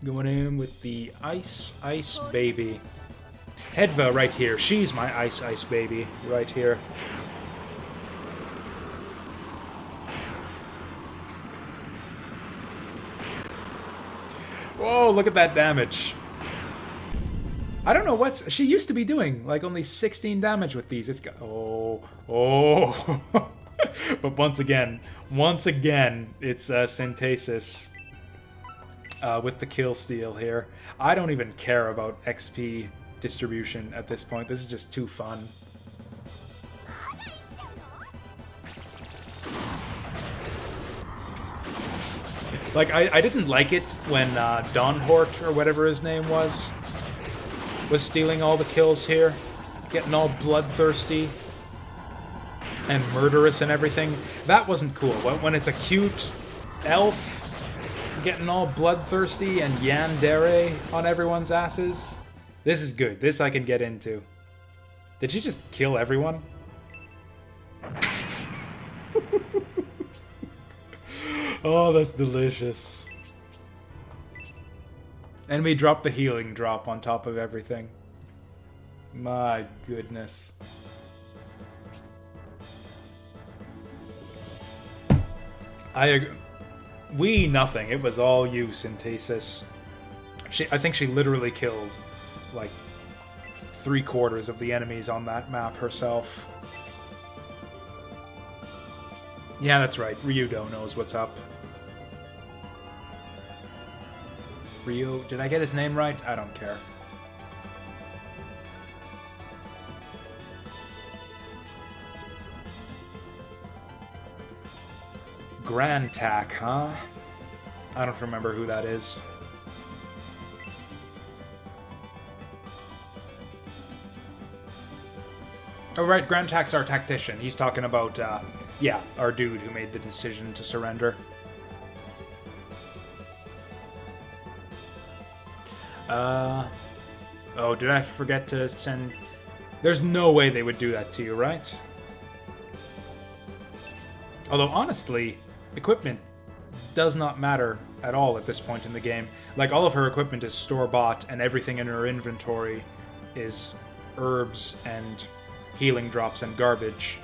Going in with the Ice Ice Baby. Hedva right here. She's my Ice Ice Baby right here. Whoa, look at that damage. I don't know what's... She used to be doing, like, only 16 damage with these. It's got... Oh. But once again, it's Synthesis with the kill steal here. I don't even care about XP distribution at this point. This is just too fun. Like, I didn't like it when Dawnhort, or whatever his name was stealing all the kills here. Getting all bloodthirsty and murderous and everything. That wasn't cool. When it's a cute elf getting all bloodthirsty and yandere on everyone's asses. This is good. This I can get into. Did she just kill everyone? Oh, that's delicious. And we drop the healing drop on top of everything. My goodness. I agree. We nothing. It was all you, Synthesis. I think she literally killed, like, 3/4 of the enemies on that map herself. Yeah, that's right. Ryudo knows what's up. Ryo, did I get his name right? I don't care. Grand Tack, huh? I don't remember who that is. Oh, right, Grand Tack's our tactician. He's talking about, yeah, our dude who made the decision to surrender. Oh, did I forget to send... There's no way they would do that to you, right? Although, honestly, equipment does not matter at all at this point in the game. Like, all of her equipment is store-bought, and everything in her inventory is herbs and healing drops and garbage.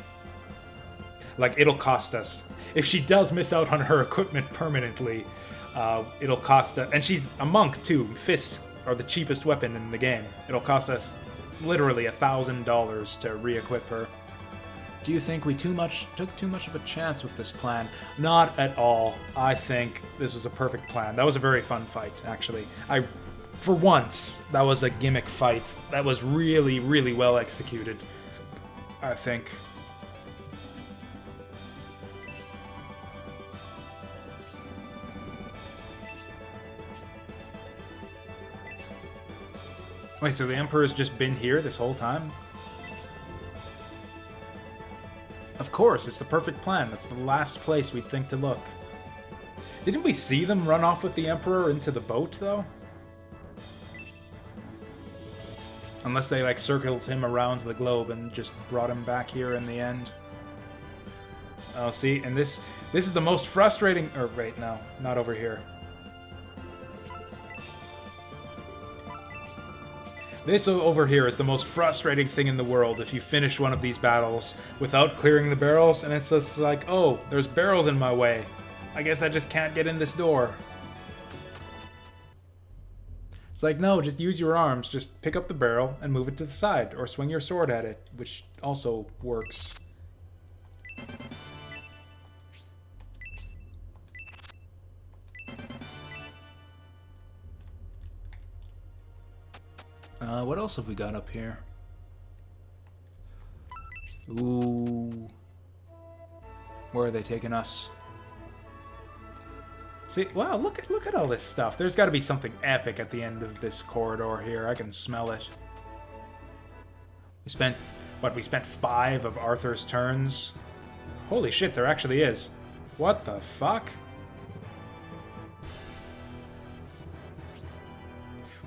Like, it'll cost us... If she does miss out on her equipment permanently, it'll cost us... And she's a monk, too. Fists are the cheapest weapon in the game. It'll cost us literally $1,000 to re-equip her. Do you think we took too much of a chance with this plan? Not at all. I think this was a perfect plan. That was a very fun fight, actually. For once, that was a gimmick fight that was really, really well executed, I think. Wait, so the Emperor's just been here this whole time? Of course, it's the perfect plan. That's the last place we'd think to look. Didn't we see them run off with the Emperor into the boat, though? Unless they, like, circled him around the globe and just brought him back here in the end. Oh, see, and this is the most frustrating... Or, wait, no, not over here. This over here is the most frustrating thing in the world if you finish one of these battles without clearing the barrels, and it's just like, oh, there's barrels in my way. I guess I just can't get in this door. It's like, no, just use your arms. Just pick up the barrel and move it to the side, or swing your sword at it, which also works. What else have we got up here? Ooh. Where are they taking us? See, wow, look at all this stuff. There's got to be something epic at the end of this corridor here. I can smell it. We spent 5 of Arthur's turns? Holy shit, there actually is. What the fuck?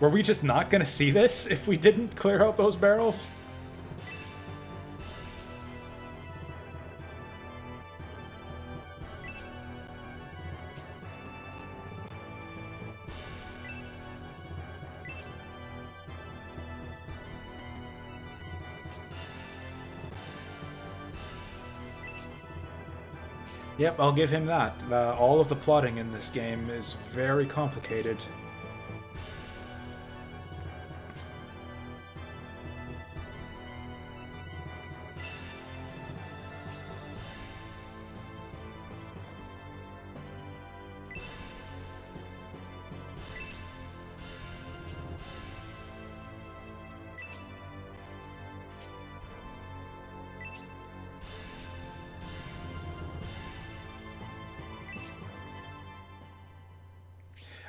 Were we just not gonna see this if we didn't clear out those barrels? Yep, I'll give him that. All of the plotting in this game is very complicated.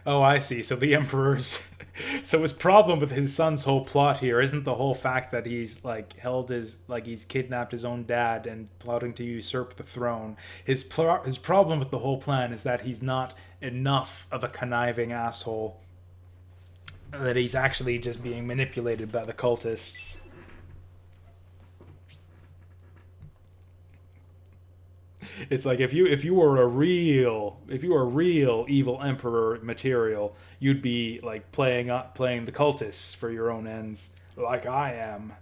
Oh, I see. So the Emperor's... So his problem with his son's whole plot here isn't the whole fact that he's, like, he's kidnapped his own dad and plotting to usurp the throne. His problem with the whole plan is that he's not enough of a conniving asshole. That he's actually just being manipulated by the cultists. It's like if you were a real evil emperor material, you'd be like playing the cultists for your own ends, like I am.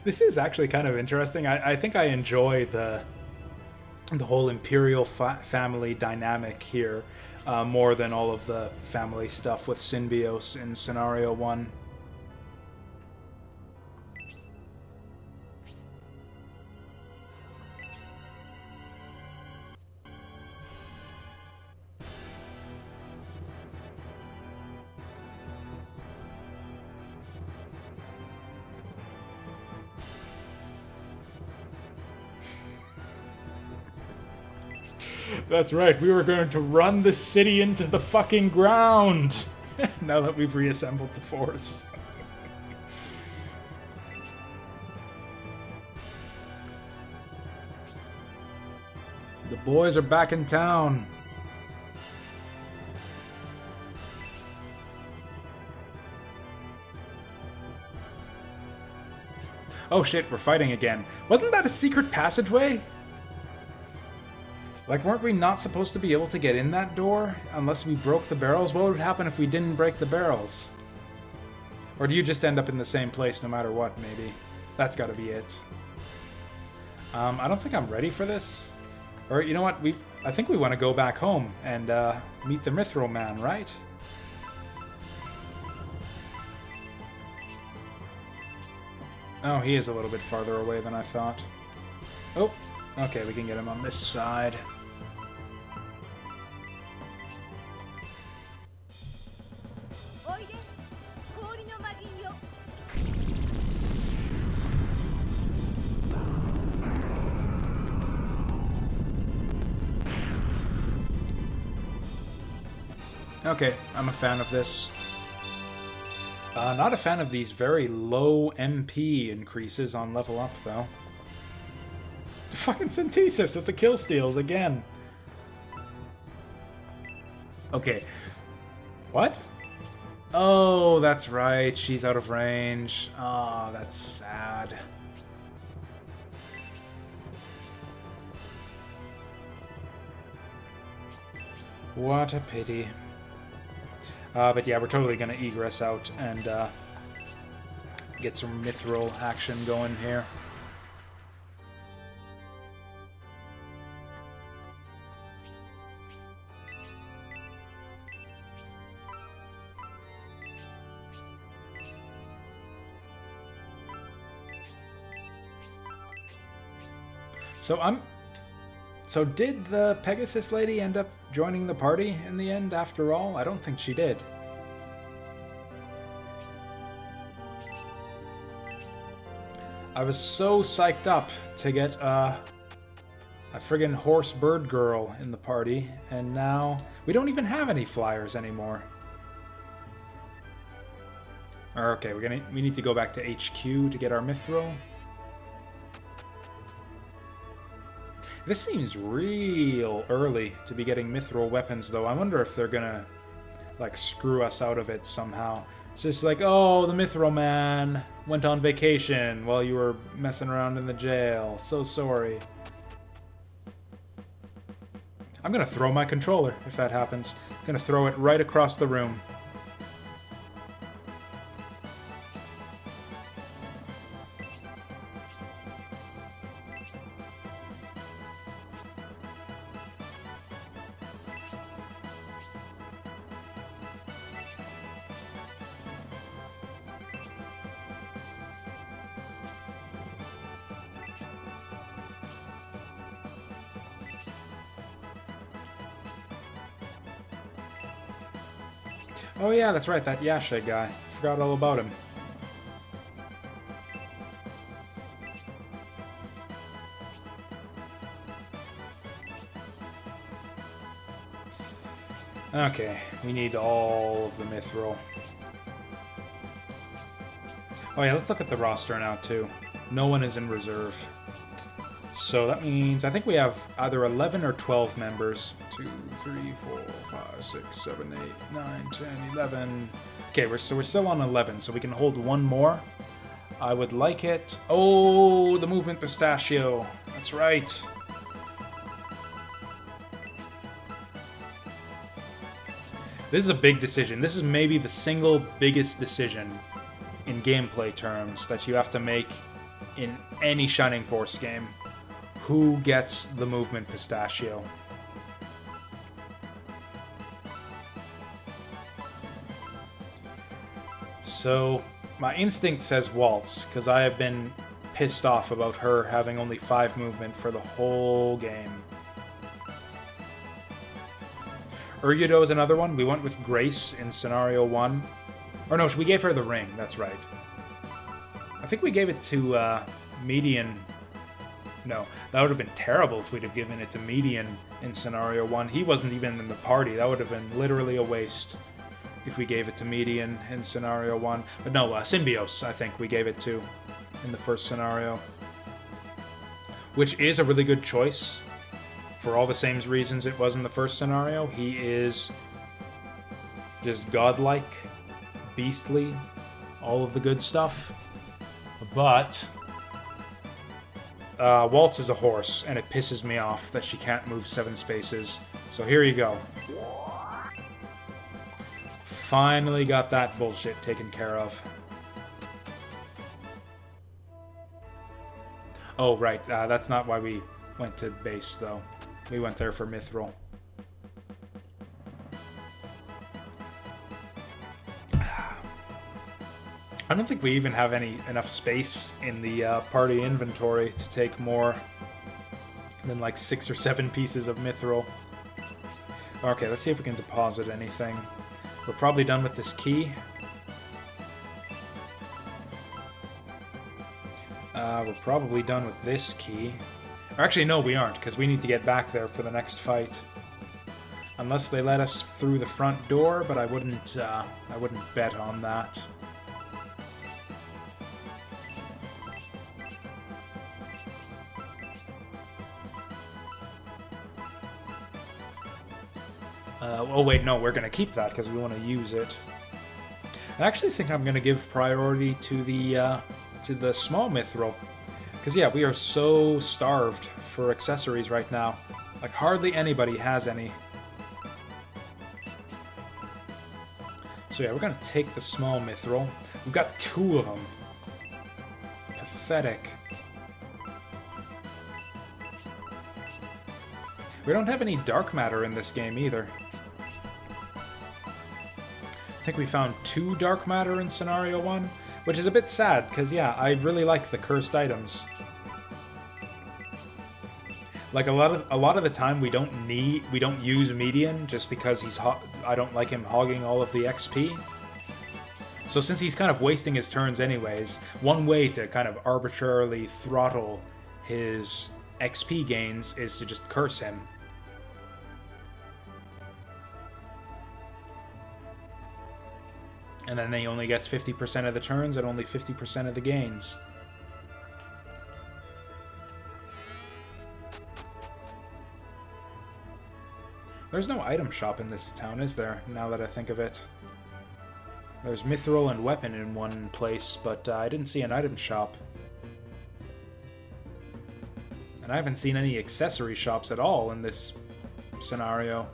This is actually kind of interesting. I think I enjoy the whole imperial family dynamic here more than all of the family stuff with Synbios in Scenario 1. That's right, we were going to run the city into the fucking ground! Now that we've reassembled the force. The boys are back in town. Oh shit, we're fighting again. Wasn't that a secret passageway? Like, weren't we not supposed to be able to get in that door unless we broke the barrels? What would happen if we didn't break the barrels? Or do you just end up in the same place no matter what, maybe? That's gotta be it. I don't think I'm ready for this. Or, you know what? I think we want to go back home and meet the Mithril Man, right? Oh, he is a little bit farther away than I thought. Oh, okay, we can get him on this side. Okay, I'm a fan of this. Not a fan of these very low MP increases on level up, though. Fucking Synthesis with the kill steals again. Okay. What? Oh, that's right. She's out of range. Oh, that's sad. What a pity. But yeah, we're totally going to egress out and get some mithril action going here. So did the Pegasus lady end up joining the party in the end after all? I don't think she did. I was so psyched up to get a friggin' horse bird girl in the party, and now we don't even have any flyers anymore. Okay, we need to go back to HQ to get our mithril. This seems real early to be getting mithril weapons, though. I wonder if they're gonna, like, screw us out of it somehow. It's just like, oh, the mithril man went on vacation while you were messing around in the jail. So sorry. I'm gonna throw my controller if that happens. I'm gonna throw it right across the room. Oh yeah, that's right, that Yasha guy. Forgot all about him. Okay, we need all of the mithril. Oh yeah, let's look at the roster now too. No one is in reserve. So that means I think we have either 11 or 12 members. 2, 3, 4, 5, 6, 7, 8, 9, 10, 11. Okay, we're still on 11, so we can hold one more. I would like it. Oh, the movement pistachio. That's right. This is a big decision. This is maybe the single biggest decision in gameplay terms that you have to make in any Shining Force game. Who gets the movement pistachio? So, my instinct says Waltz, because I have been pissed off about her having only 5 movement for the whole game. Urgudo is another one. We went with Grace in Scenario 1. Or no, we gave her the ring, that's right. I think we gave it to Median. No, that would have been terrible if we'd have given it to Median in Scenario 1. He wasn't even in the party. That would have been literally a waste if we gave it to Median in Scenario 1. But no, Symbios, I think we gave it to in the first scenario. Which is a really good choice for all the same reasons it was in the first scenario. He is just godlike, beastly, all of the good stuff. But Waltz is a horse, and it pisses me off that she can't move 7 spaces. So here you go. Finally got that bullshit taken care of. Oh, right. That's not why we went to base, though. We went there for mithril. I don't think we even have enough space in the party inventory to take more than like 6 or 7 pieces of mithril. Okay, let's see if we can deposit anything. We're probably done with this key. We're probably done with this key. Or actually, no, we aren't, because we need to get back there for the next fight. Unless they let us through the front door, but I wouldn't bet on that. Oh wait, no, we're going to keep that because we want to use it. I actually think I'm going to give priority to the small mithril. Because yeah, we are so starved for accessories right now. Like, hardly anybody has any. So yeah, we're going to take the small mithril. We've got 2 of them. Pathetic. We don't have any dark matter in this game either. I think we found 2 dark matter in Scenario 1, which is a bit sad, because yeah, I really like the cursed items. Like, a lot of the time we don't use Median just because I don't like him hogging all of the XP. So since he's kind of wasting his turns anyways, one way to kind of arbitrarily throttle his XP gains is to just curse him. And then he only gets 50% of the turns and only 50% of the gains. There's no item shop in this town, is there? Now that I think of it. There's mythril and weapon in one place, but I didn't see an item shop. And I haven't seen any accessory shops at all in this scenario.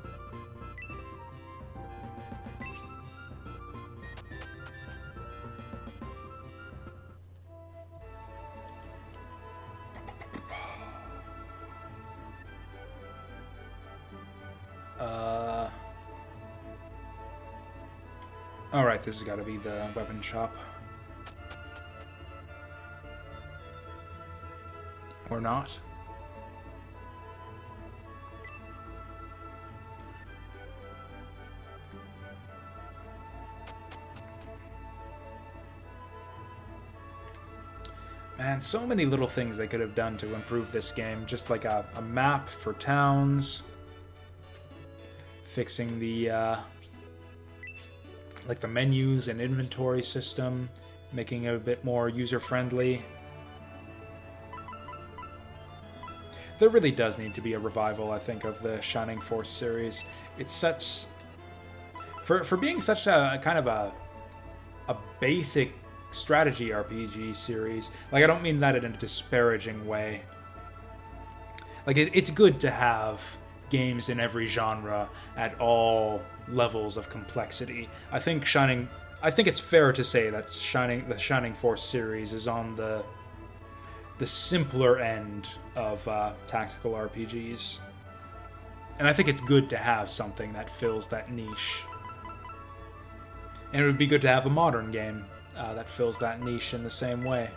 Alright, this has got to be the weapon shop. Or not. Man, so many little things they could have done to improve this game. Just like a map for towns. Fixing the, like the menus and inventory system. Making it a bit more user-friendly. There really does need to be a revival, I think, of the Shining Force series. It's such... For being such a kind of a basic strategy RPG series, like, I don't mean that in a disparaging way. Like, it's good to have games in every genre at all levels of complexity. I think it's fair to say that the Shining Force series is on the simpler end of tactical RPGs. And I think it's good to have something that fills that niche. And it would be good to have a modern game that fills that niche in the same way.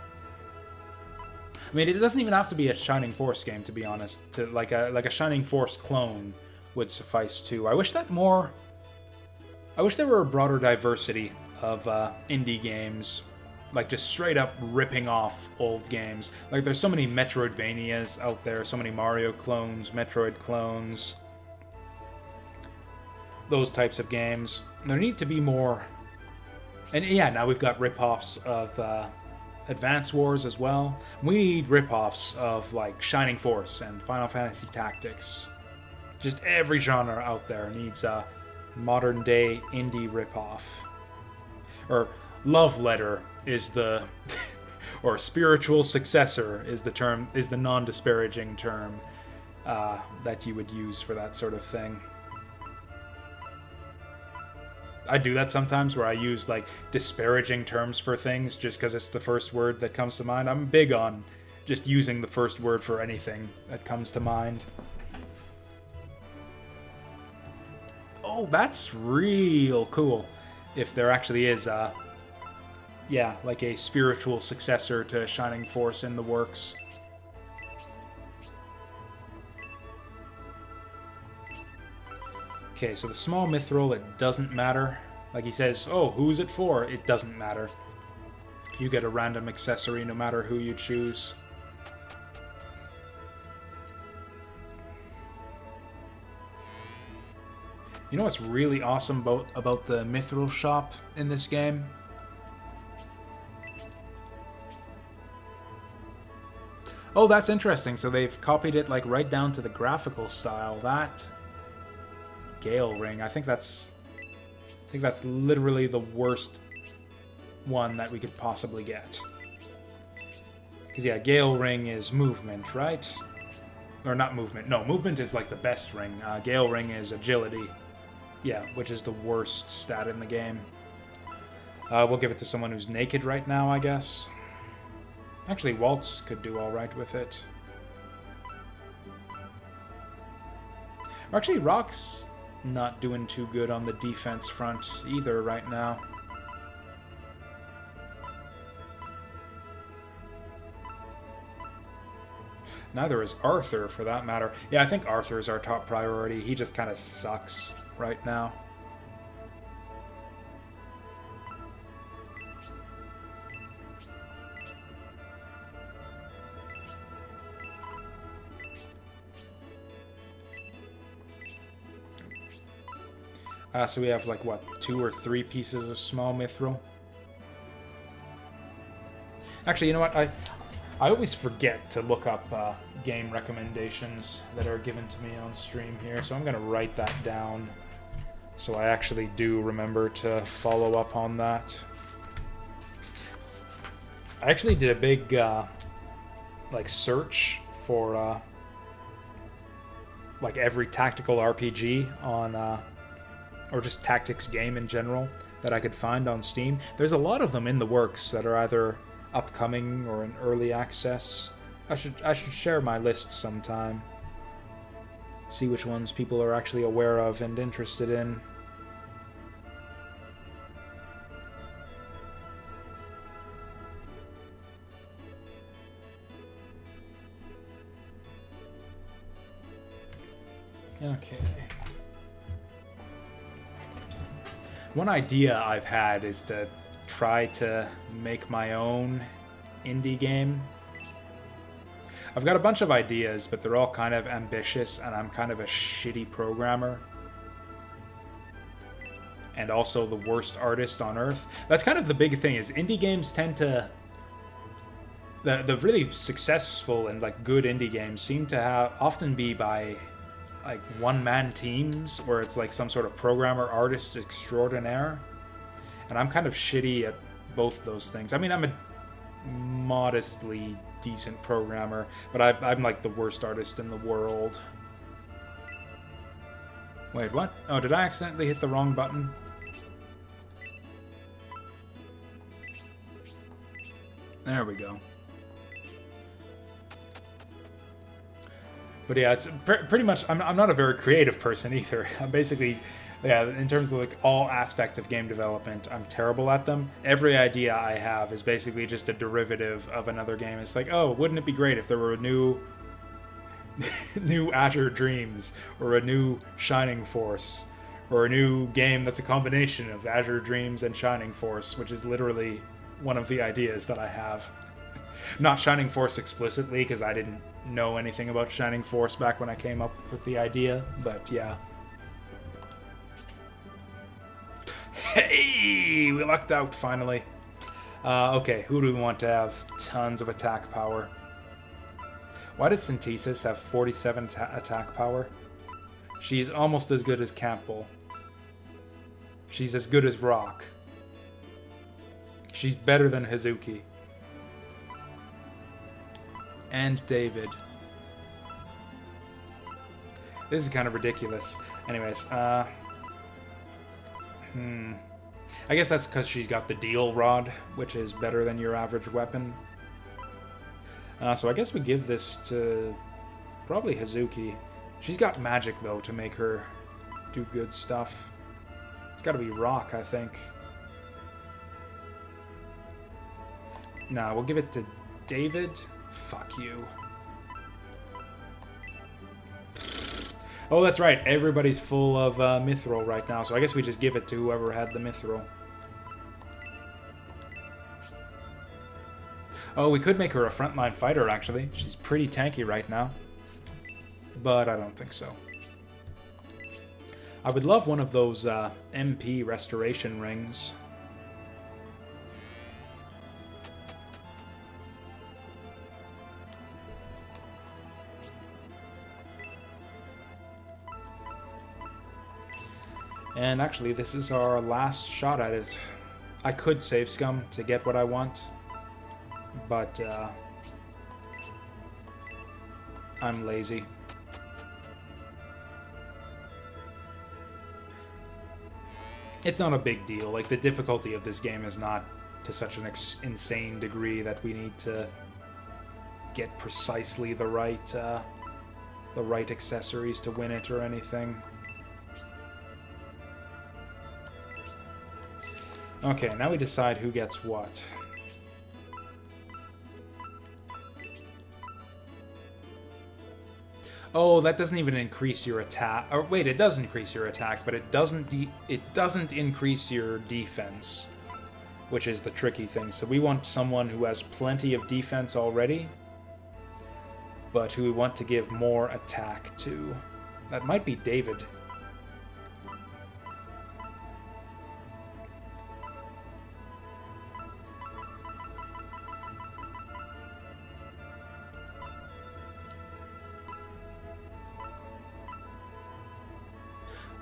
I mean, it doesn't even have to be a Shining Force game, to be honest. Like a Shining Force clone would suffice too. I wish there were a broader diversity of indie games, like just straight up ripping off old games. Like, there's so many Metroidvanias out there, so many Mario clones, Metroid clones, those types of games. There need to be more. And yeah, now we've got rip-offs of Advance Wars as well. We need rip-offs of like Shining Force and Final Fantasy Tactics. Just every genre out there needs a modern-day indie rip-off. Or Love Letter is the... or spiritual successor is the non-disparaging term that you would use for that sort of thing. I do that sometimes, where I use like disparaging terms for things just because it's the first word that comes to mind. I'm big on just using the first word for anything that comes to mind. Oh, that's real cool. If there actually is like a spiritual successor to Shining Force in the works. Okay, so the small mithril, it doesn't matter. Like he says, oh, who's it for? It doesn't matter. You get a random accessory no matter who you choose. You know what's really awesome about the mithril shop in this game? Oh, that's interesting. So they've copied it like right down to the graphical style. That Gale Ring, I think that's literally the worst one that we could possibly get. Because yeah, Gale Ring is movement, right? Or not movement. No, movement is like the best ring. Gale Ring is agility. Yeah, which is the worst stat in the game. We'll give it to someone who's naked right now, I guess. Actually, Waltz could do alright with it. Or actually, Rock's not doing too good on the defense front either right now. Neither is Arthur, for that matter. Yeah, I think Arthur is our top priority. He just kind of sucks right now. So we have like, what, 2 or 3 pieces of small mithril? Actually, you know what? I always forget to look up game recommendations that are given to me on stream here, so I'm going to write that down so I actually do remember to follow up on that. I actually did a big like search for like every tactical RPG on or just tactics game in general that I could find on Steam. There's a lot of them in the works that are either upcoming or in early access. I should share my list sometime. See which ones people are actually aware of and interested in. Okay. One idea I've had is to try to make my own indie game. I've got a bunch of ideas, but they're all kind of ambitious, and I'm kind of a shitty programmer. And also the worst artist on Earth. That's kind of the big thing, is indie games tend to... The really successful and like good indie games seem to often be by like one-man teams, where it's like some sort of programmer artist extraordinaire. And I'm kind of shitty at both those things. I mean, I'm a modestly decent programmer, but I'm like the worst artist in the world. Wait, what? Oh, did I accidentally hit the wrong button? There we go. But yeah, it's pretty much... I'm not a very creative person either. I'm basically... Yeah, in terms of like all aspects of game development, I'm terrible at them. Every idea I have is basically just a derivative of another game. It's like, oh, wouldn't it be great if there were a new Azure Dreams, or a new Shining Force, or a new game that's a combination of Azure Dreams and Shining Force, which is literally one of the ideas that I have. Not Shining Force explicitly, because I didn't know anything about Shining Force back when I came up with the idea, but yeah. Hey, we lucked out finally. Okay, who do we want to have tons of attack power? Why does Synthesis have 47 attack power? She's almost as good as Campbell. She's as good as Rock. She's better than Hazuki. And David. This is kind of ridiculous. Anyways, I guess that's because she's got the Deal Rod, which is better than your average weapon. So I guess we give this to probably Hazuki. She's got magic, though, to make her do good stuff. It's got to be Rock, I think. Nah, we'll give it to David. Fuck you. Oh, that's right. Everybody's full of mythril right now, so I guess we just give it to whoever had the mythril. Oh, we could make her a frontline fighter, actually. She's pretty tanky right now. But I don't think so. I would love one of those MP restoration rings. And actually, this is our last shot at it. I could save scum to get what I want, but I'm lazy. It's not a big deal. Like, the difficulty of this game is not to such an insane degree that we need to get precisely the right accessories to win it or anything. Okay, now we decide who gets what. Oh, that doesn't even increase your attack. Or wait, it does increase your attack, but it doesn't increase your defense, which is the tricky thing. So we want someone who has plenty of defense already, but who we want to give more attack to. That might be David.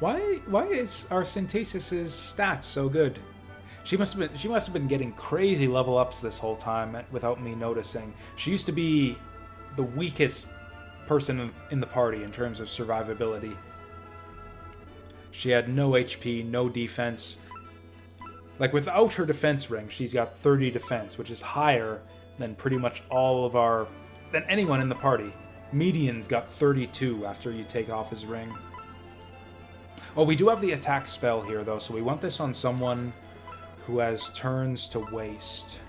Why is our Synthesis's stats so good? She must have been getting crazy level ups this whole time without me noticing. She used to be the weakest person in the party in terms of survivability. She had no HP, no defense. Like, without her defense ring, she's got 30 defense, which is higher than pretty much than anyone in the party. Median's got 32 after you take off his ring. Oh, we do have the attack spell here, though, so we want this on someone who has turns to waste.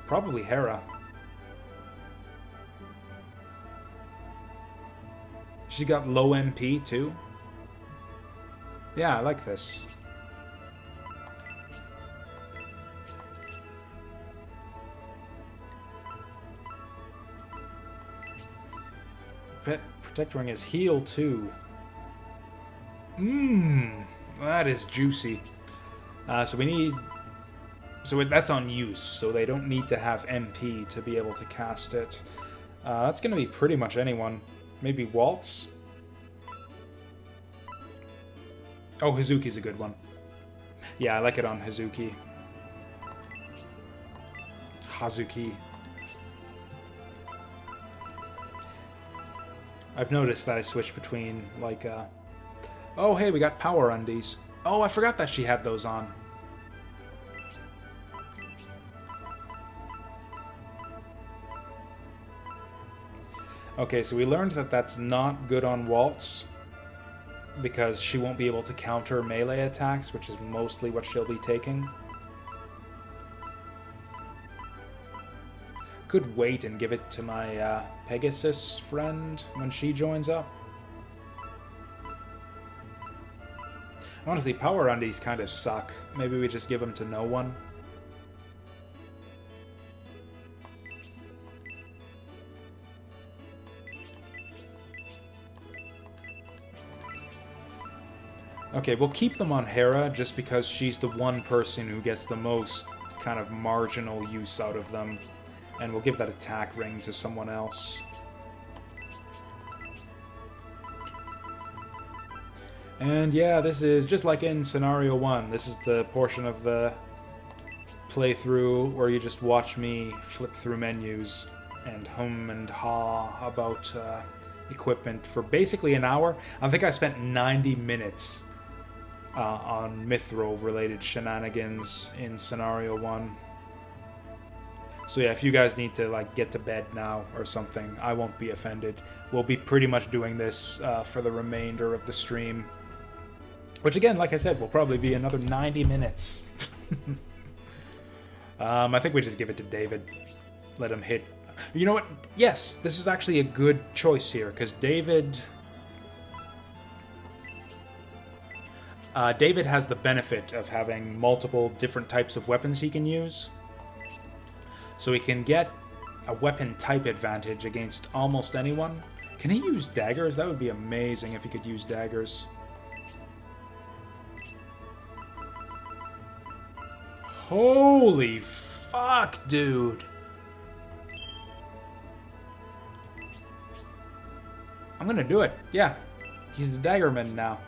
Probably Hera. She got low MP, too. Yeah, I like this. Protect ring is heal, too. That is juicy. So we need... So that's on use, so they don't need to have MP to be able to cast it. That's going to be pretty much anyone. Maybe Waltz? Oh, Hazuki's a good one. Yeah, I like it on Hazuki. Hazuki. I've noticed that I switch between, like, oh, hey, we got power undies. Oh, I forgot that she had those on. Okay, so we learned that that's not good on Waltz, because she won't be able to counter melee attacks, which is mostly what she'll be taking. Could wait and give it to my Pegasus friend when she joins up. Honestly, power undies kind of suck. Maybe we just give them to no one. Okay, we'll keep them on Hera just because she's the one person who gets the most kind of marginal use out of them. And we'll give that attack ring to someone else. And yeah, this is just like in Scenario 1. This is the portion of the playthrough where you just watch me flip through menus and hum and ha about equipment for basically an hour. I think I spent 90 minutes on mythril-related shenanigans in Scenario 1. So yeah, if you guys need to like get to bed now or something, I won't be offended. We'll be pretty much doing this for the remainder of the stream. Which again, like I said, will probably be another 90 minutes. I think we just give it to David. Let him hit. You know what? Yes, this is actually a good choice here, because David has the benefit of having multiple different types of weapons he can use. So he can get a weapon type advantage against almost anyone. Can he use daggers? That would be amazing if he could use daggers. Holy fuck, dude. I'm gonna do it. Yeah. He's the Daggerman now.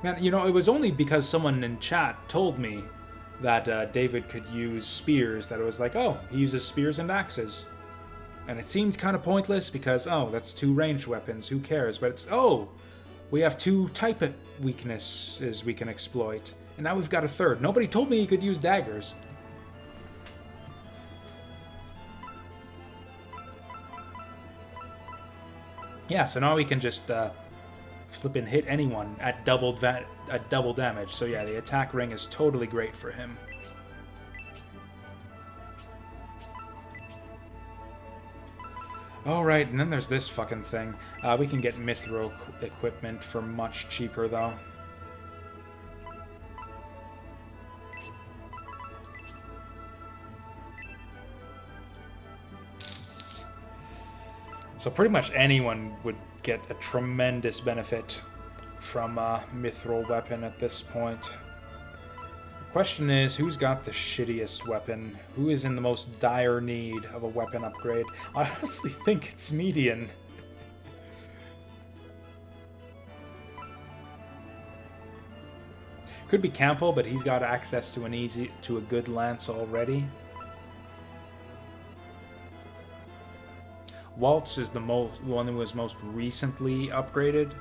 Man, you know, it was only because someone in chat told me that David could use spears that it was like, oh, he uses spears and axes. And it seemed kind of pointless because, oh, that's two ranged weapons, who cares? But it's, oh, we have two type weaknesses we can exploit. And now we've got a third. Nobody told me he could use daggers. Yeah, so now we can just flip and hit anyone at double damage. So yeah, the attack ring is totally great for him. Alright, and then there's this fucking thing. We can get mythril equipment for much cheaper, though. So pretty much anyone would get a tremendous benefit from a mithril weapon at this point. The question is, who's got the shittiest weapon? Who is in the most dire need of a weapon upgrade? I honestly think it's Median. Could be Campbell, but he's got access to a good lance already. Waltz is the one who was most recently upgraded.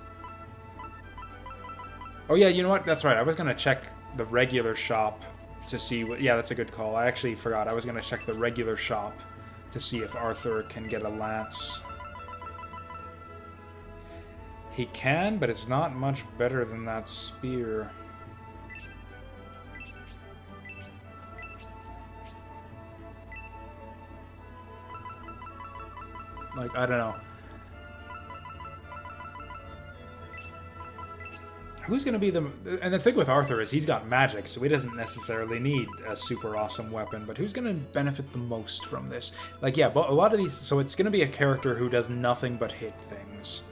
Oh yeah, you know what? That's right. I was gonna check the regular shop to see what... Yeah, that's a good call. I actually forgot. I was gonna check the regular shop to see if Arthur can get a lance. He can, but it's not much better than that spear. Like, I don't know. Who's going to be the... And the thing with Arthur is he's got magic, so he doesn't necessarily need a super awesome weapon, but who's going to benefit the most from this? Like, yeah, but a lot of these... So it's going to be a character who does nothing but hit things.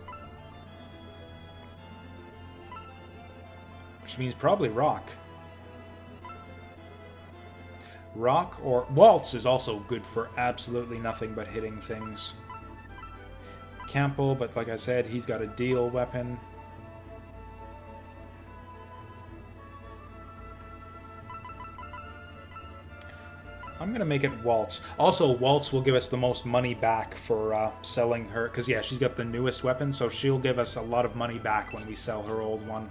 Which means probably Rock. Rock or... Waltz is also good for absolutely nothing but hitting things. Campbell, but like I said, he's got a deal weapon. I'm going to make it Waltz. Also, Waltz will give us the most money back for selling her, because yeah, she's got the newest weapon, so she'll give us a lot of money back when we sell her old one.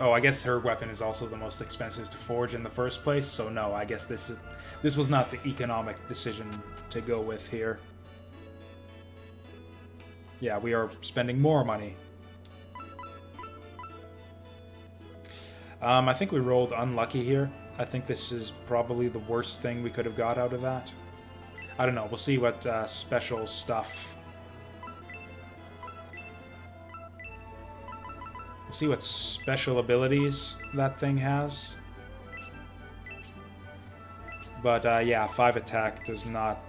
Oh, I guess her weapon is also the most expensive to forge in the first place, so no, I guess this was not the economic decision to go with here. Yeah, we are spending more money. I think we rolled unlucky here. I think this is probably the worst thing we could have got out of that. I don't know, we'll see what special stuff... We'll see what special abilities that thing has. But yeah, 5 attack does not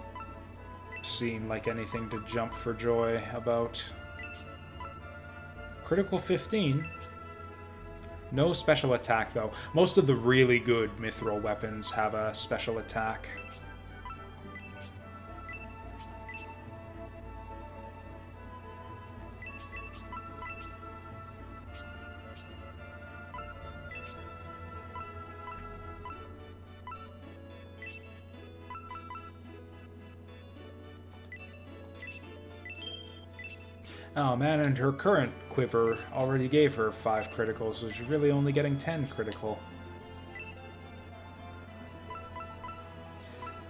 seem like anything to jump for joy about. Critical 15. No special attack, though. Most of the really good mithril weapons have a special attack. Oh man, and her current quiver already gave her 5 criticals, so she's really only getting 10 critical.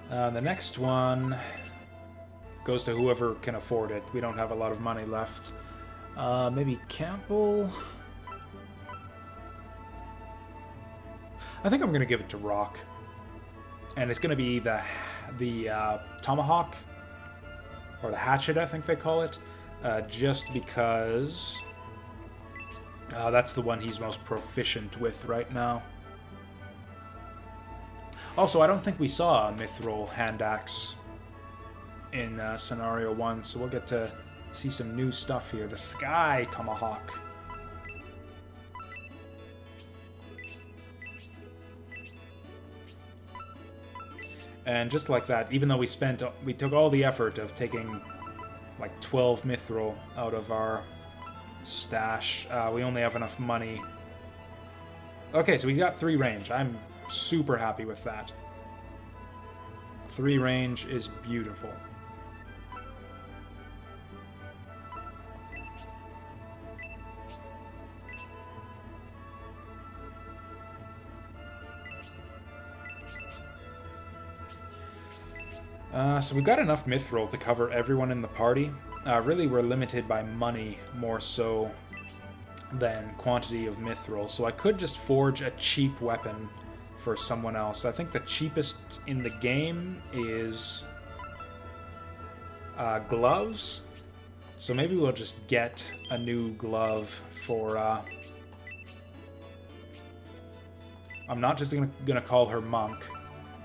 The next one goes to whoever can afford it. We don't have a lot of money left. Maybe Campbell? I think I'm going to give it to Rock. And it's going to be the Tomahawk, or the Hatchet, I think they call it. Just because that's the one he's most proficient with right now. Also, I don't think we saw a mithril hand axe in Scenario 1, so we'll get to see some new stuff here. The Sky Tomahawk. And just like that, even though we took all the effort of taking like 12 mithril out of our stash, we only have enough money. Okay, so he's got 3 range. I'm super happy with that. 3 range is beautiful. So we've got enough mithril to cover everyone in the party. Really, we're limited by money more so than quantity of mithril, so I could just forge a cheap weapon for someone else. I think the cheapest in the game is gloves, so maybe we'll just get a new glove for... I'm not just gonna call her Monk.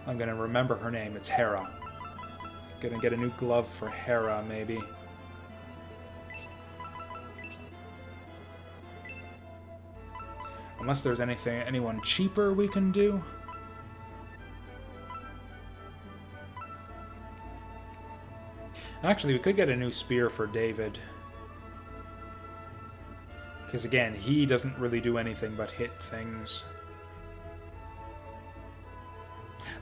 I'm gonna remember her name. It's Hera. Gonna get a new glove for Hera, maybe. Unless there's anyone cheaper we can do. Actually, we could get a new spear for David. Because again, he doesn't really do anything but hit things.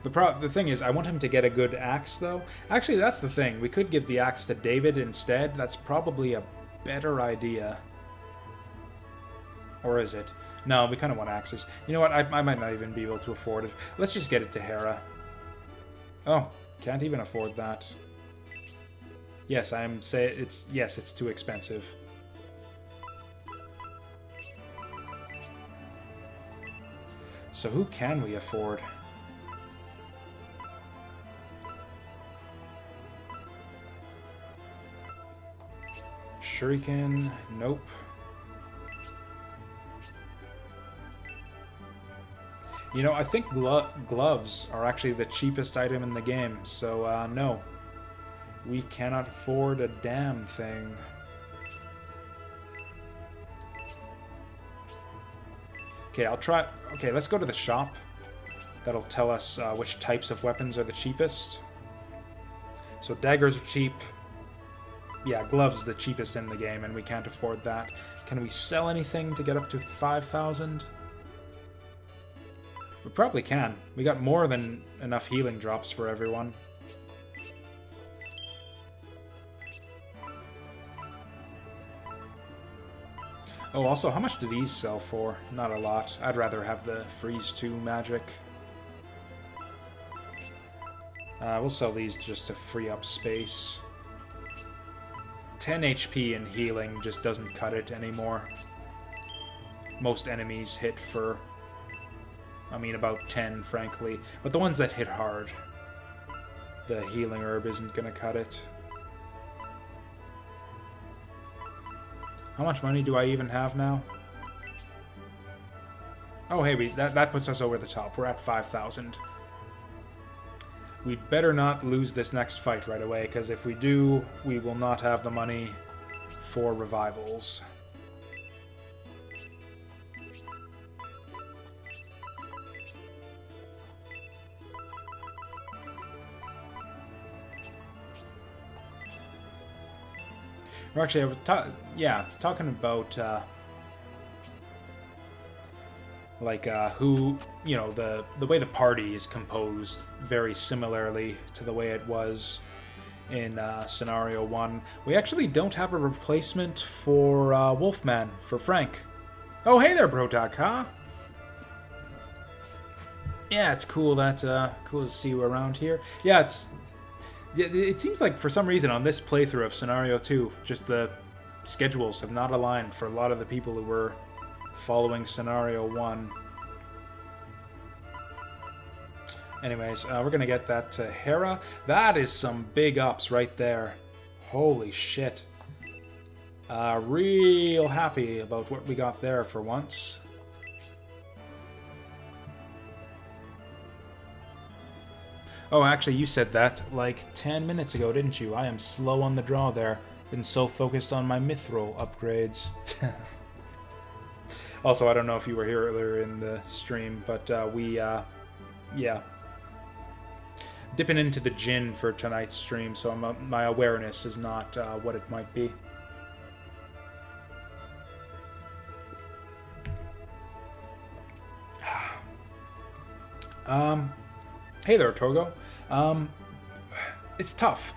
The thing is, I want him to get a good axe, though. Actually, that's the thing. We could give the axe to David instead. That's probably a better idea. Or is it? No, we kind of want axes. You know what? I might not even be able to afford it. Let's just get it to Hera. Oh, can't even afford that. Yes, it's too expensive. So who can we afford? Shuriken, nope. You know, I think gloves are actually the cheapest item in the game, so no. We cannot afford a damn thing. Okay, I'll try... Okay, let's go to the shop. That'll tell us which types of weapons are the cheapest. So daggers are cheap. Yeah, gloves are the cheapest in the game, and we can't afford that. Can we sell anything to get up to 5,000? We probably can. We got more than enough healing drops for everyone. Oh, also, how much do these sell for? Not a lot. I'd rather have the Freeze 2 magic. We'll sell these just to free up space. 10 HP and healing just doesn't cut it anymore. Most enemies hit for, I mean, about 10, frankly. But the ones that hit hard, the healing herb isn't going to cut it. How much money do I even have now? Oh, hey, that puts us over the top. We're at 5,000. We'd better not lose this next fight right away, because if we do, we will not have the money for revivals. Or actually, I was talking about who, you know, the way the party is composed very similarly to the way it was in Scenario 1. We actually don't have a replacement for Wolfman, for Frank. Oh, hey there, Brotak, huh? Yeah, it's cool cool to see you around here. Yeah, it seems like for some reason on this playthrough of Scenario 2, just the schedules have not aligned for a lot of the people who were following Scenario 1. Anyways, we're gonna get that to Hera. That is some big ups right there. Holy shit. Real happy about what we got there for once. Oh, actually, you said that like 10 minutes ago, didn't you? I am slow on the draw there. Been so focused on my mythril upgrades. Also, I don't know if you were here earlier in the stream, but yeah. Dipping into the gin for tonight's stream, so my awareness is not what it might be. Hey there, Togo. It's tough.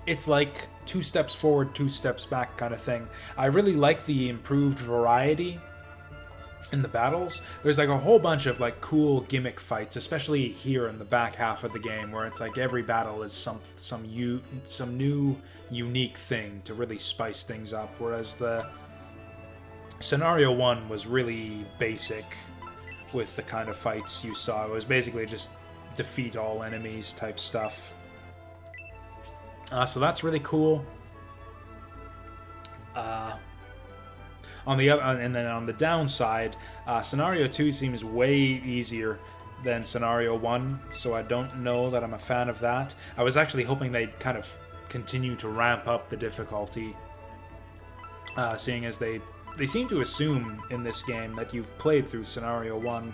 It's like 2 steps forward, 2 steps back kind of thing. I really like the improved variety in the battles. There's like a whole bunch of like cool gimmick fights, especially here in the back half of the game, where it's like every battle is some new unique thing to really spice things up. Whereas the Scenario 1 was really basic with the kind of fights you saw. It was basically just defeat all enemies type stuff. So that's really cool. On the other, and then on the downside, Scenario 2 seems way easier than Scenario 1, so I don't know that I'm a fan of that. I was actually hoping they'd kind of continue to ramp up the difficulty, seeing as they seem to assume in this game that you've played through Scenario 1.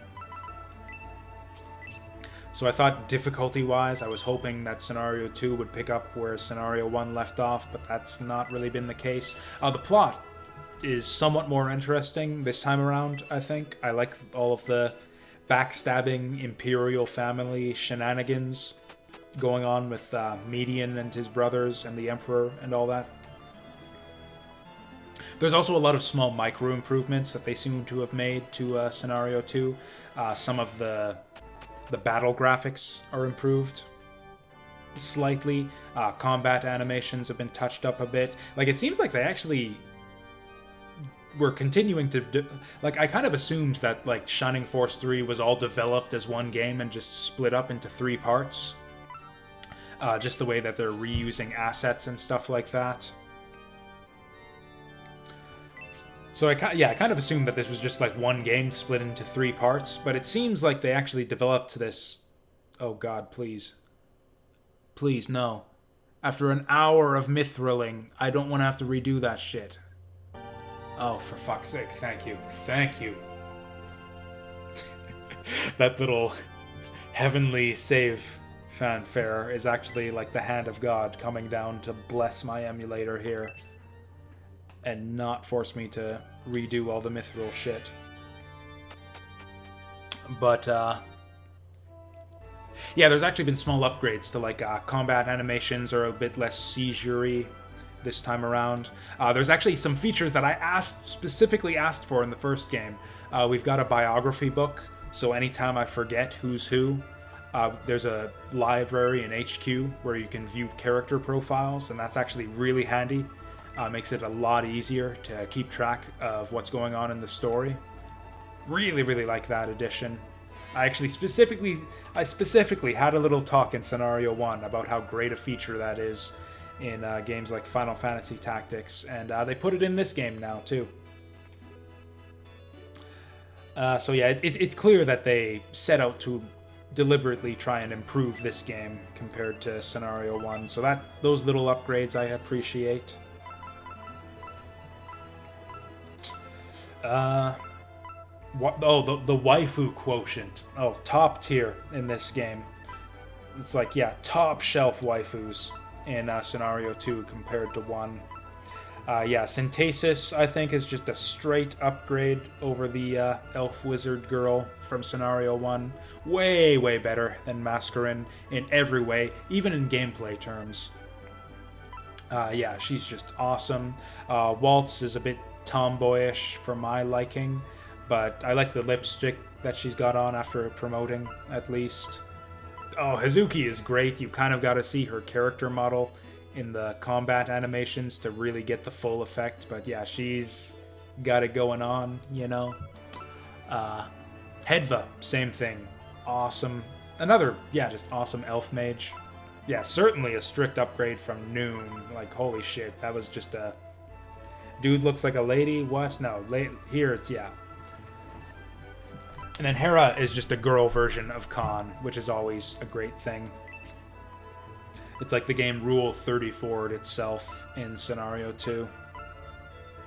So I thought difficulty-wise, I was hoping that Scenario 2 would pick up where Scenario 1 left off, but that's not really been the case. The plot is somewhat more interesting this time around, I think. I like all of the backstabbing Imperial family shenanigans going on with Median and his brothers and the Emperor and all that. There's also a lot of small micro improvements that they seem to have made to Scenario 2. Some of the battle graphics are improved slightly. Combat animations have been touched up a bit. Like, it seems like they actually were continuing to like, I kind of assumed that like Shining Force 3 was all developed as one game and just split up into 3 parts. Just the way that they're reusing assets and stuff like that. So I kind of assumed that this was just like one game split into 3 parts, but it seems like they actually developed this. Oh god, please. Please, no. After an hour of mythrilling, I don't want to have to redo that shit. Oh, for fuck's sake, thank you. Thank you. That little heavenly save fanfare is actually like the hand of God coming down to bless my emulator here and not force me to redo all the mithril shit. But, yeah, there's actually been small upgrades to, like, combat animations are a bit less seizure-y this time around. There's actually some features that I specifically asked for in the first game. We've got a biography book, so anytime I forget who's who, there's a library in HQ where you can view character profiles, and that's actually really handy. Makes it a lot easier to keep track of what's going on in the story. Really, really like that addition. I specifically had a little talk in Scenario 1 about how great a feature that is in games like Final Fantasy Tactics, and they put it in this game now, too. So yeah, it's clear that they set out to deliberately try and improve this game compared to Scenario 1, so those little upgrades I appreciate. The waifu quotient. Oh, top tier in this game. It's like, yeah, top shelf waifus in Scenario 2 compared to 1. Yeah, Synthesis, I think, is just a straight upgrade over the elf wizard girl from Scenario 1. Way, way better than Mascarin in every way, even in gameplay terms. Yeah, she's just awesome. Waltz is a bit tomboyish for my liking, but I like the lipstick that she's got on after promoting, at least. Oh, Hazuki is great. You've kind of got to see her character model in the combat animations to really get the full effect, but yeah, she's got it going on, you know. Hedva, same thing. Awesome. Another, yeah, just awesome elf mage. Yeah, certainly a strict upgrade from Noon. Like, holy shit, that was just a... Dude looks like a lady? What? No, here it's, yeah. And then Hera is just a girl version of Khan, which is always a great thing. It's like the game Rule 34'd itself in Scenario 2.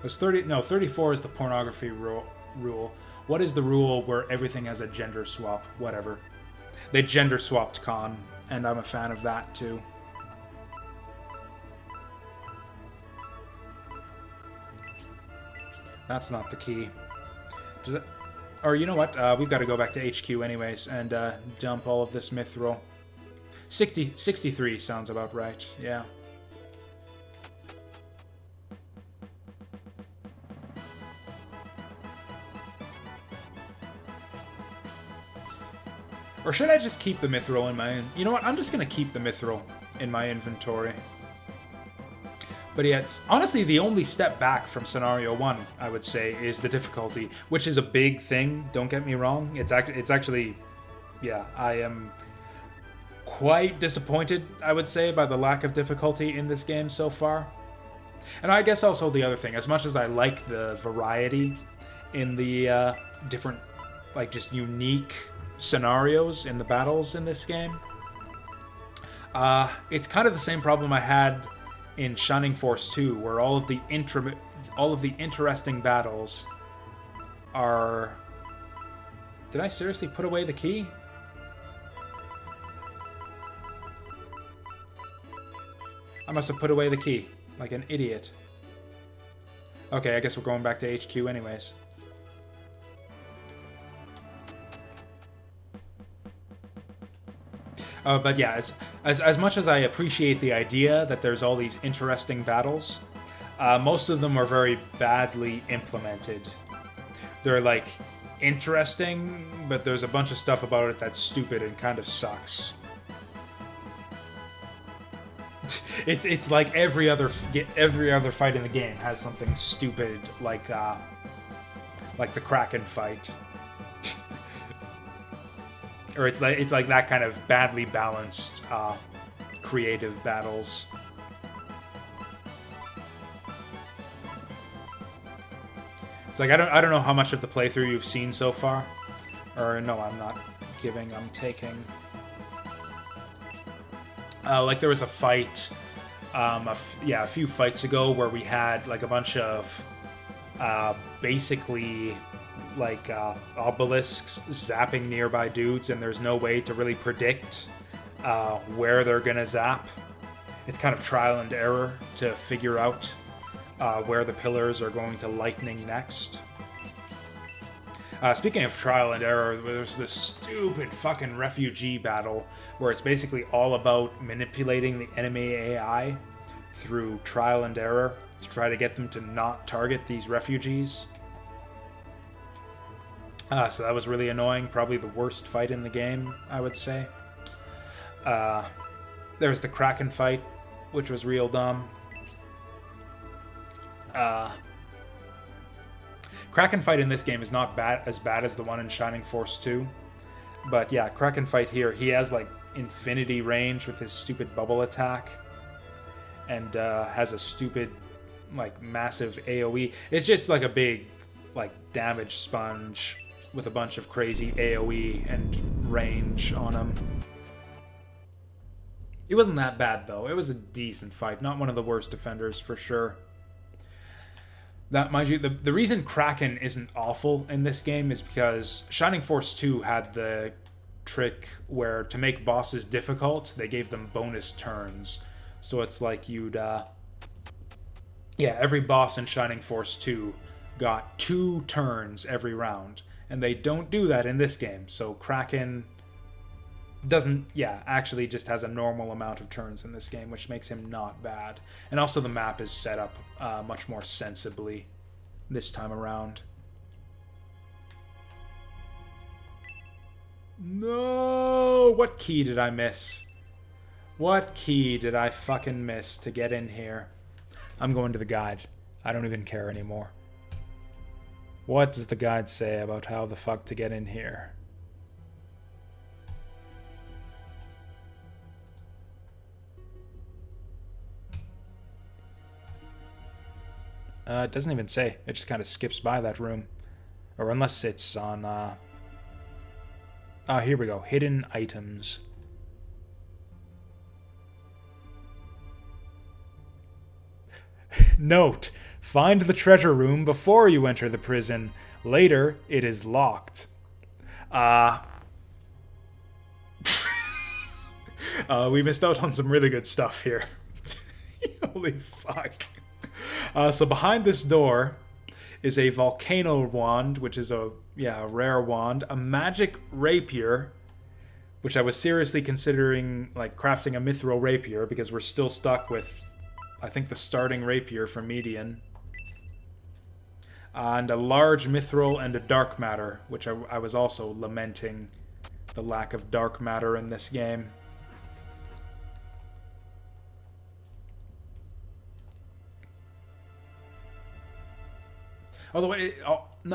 There's 34 is the pornography rule. What is the rule where everything has a gender swap? Whatever. They gender swapped Khan, and I'm a fan of that too. That's not the key. Or you know what? We've got to go back to HQ anyways and dump all of this mithril. 63 sounds about right, yeah. Or should I just keep the mithril in my... You know what? I'm just going to keep the mithril in my inventory. But yeah, it's honestly the only step back from Scenario 1, I would say, is the difficulty, which is a big thing, don't get me wrong. It's actually... Yeah, I am quite disappointed, I would say, by the lack of difficulty in this game so far. And I guess also the other thing, as much as I like the variety in the different, like, just unique scenarios in the battles in this game, it's kind of the same problem I had in Shining Force 2, where all of the interesting battles are... Did I seriously put away the key? I must have put away the key, like an idiot. Okay, I guess we're going back to HQ anyways. But yeah, as much as I appreciate the idea that there's all these interesting battles, most of them are very badly implemented. They're like interesting, but there's a bunch of stuff about it that's stupid and kind of sucks. It's like every other fight in the game has something stupid like the Kraken fight. Or it's like that kind of badly balanced creative battles. It's like I don't know how much of the playthrough you've seen so far. Or no, I'm not giving, I'm taking. Like there was a fight a few fights ago where we had like a bunch of basically like obelisks zapping nearby dudes, and there's no way to really predict where they're gonna zap. It's kind of trial and error to figure out where the pillars are going to lightning next. Speaking of trial and error, there's this stupid fucking refugee battle where it's basically all about manipulating the enemy AI through trial and error to try to get them to not target these refugees. So that was really annoying. Probably the worst fight in the game, I would say. There was the Kraken fight, which was real dumb. Kraken fight in this game is not as bad as the one in Shining Force 2. But yeah, Kraken fight here, he has like infinity range with his stupid bubble attack. And has a stupid, like, massive AoE. It's just like a big, like, damage sponge with a bunch of crazy AoE and range on him. It wasn't that bad, though. It was a decent fight. Not one of the worst defenders, for sure. That, mind you, the reason Kraken isn't awful in this game is because Shining Force 2 had the trick where to make bosses difficult, they gave them bonus turns. So it's like you'd, every boss in Shining Force 2 got 2 turns every round. And they don't do that in this game. So Kraken doesn't, actually just has a normal amount of turns in this game, which makes him not bad. And also the map is set up much more sensibly this time around. No! What key did I miss? What key did I fucking miss to get in here? I'm going to the guide. I don't even care anymore. What does the guide say about how the fuck to get in here? It doesn't even say. It just kind of skips by that room. Or unless it's on, Oh, here we go. Hidden items. Note, find the treasure room before you enter the prison. Later, it is locked. We missed out on some really good stuff here. Holy fuck. So behind this door is a volcano wand, which is a rare wand, a magic rapier, which I was seriously considering like crafting a mythril rapier because we're still stuck with, I think, the starting rapier from Median, and a large mithril and a dark matter, which I was also lamenting the lack of dark matter in this game. Although,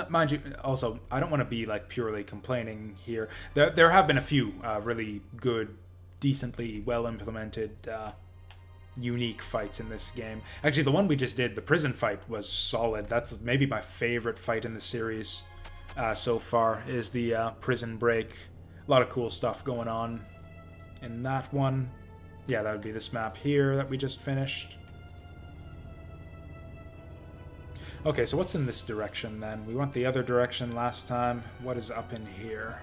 mind you, also, I don't want to be like purely complaining here. There have been a few really good, decently well implemented, unique fights in this game. Actually, the one we just did, the prison fight, was solid. That's maybe my favorite fight in the series so far, is the prison break. A lot of cool stuff going on in that one. Yeah, that would be this map here that we just finished. Okay, so what's in this direction then? We went the other direction last time. What is up in here?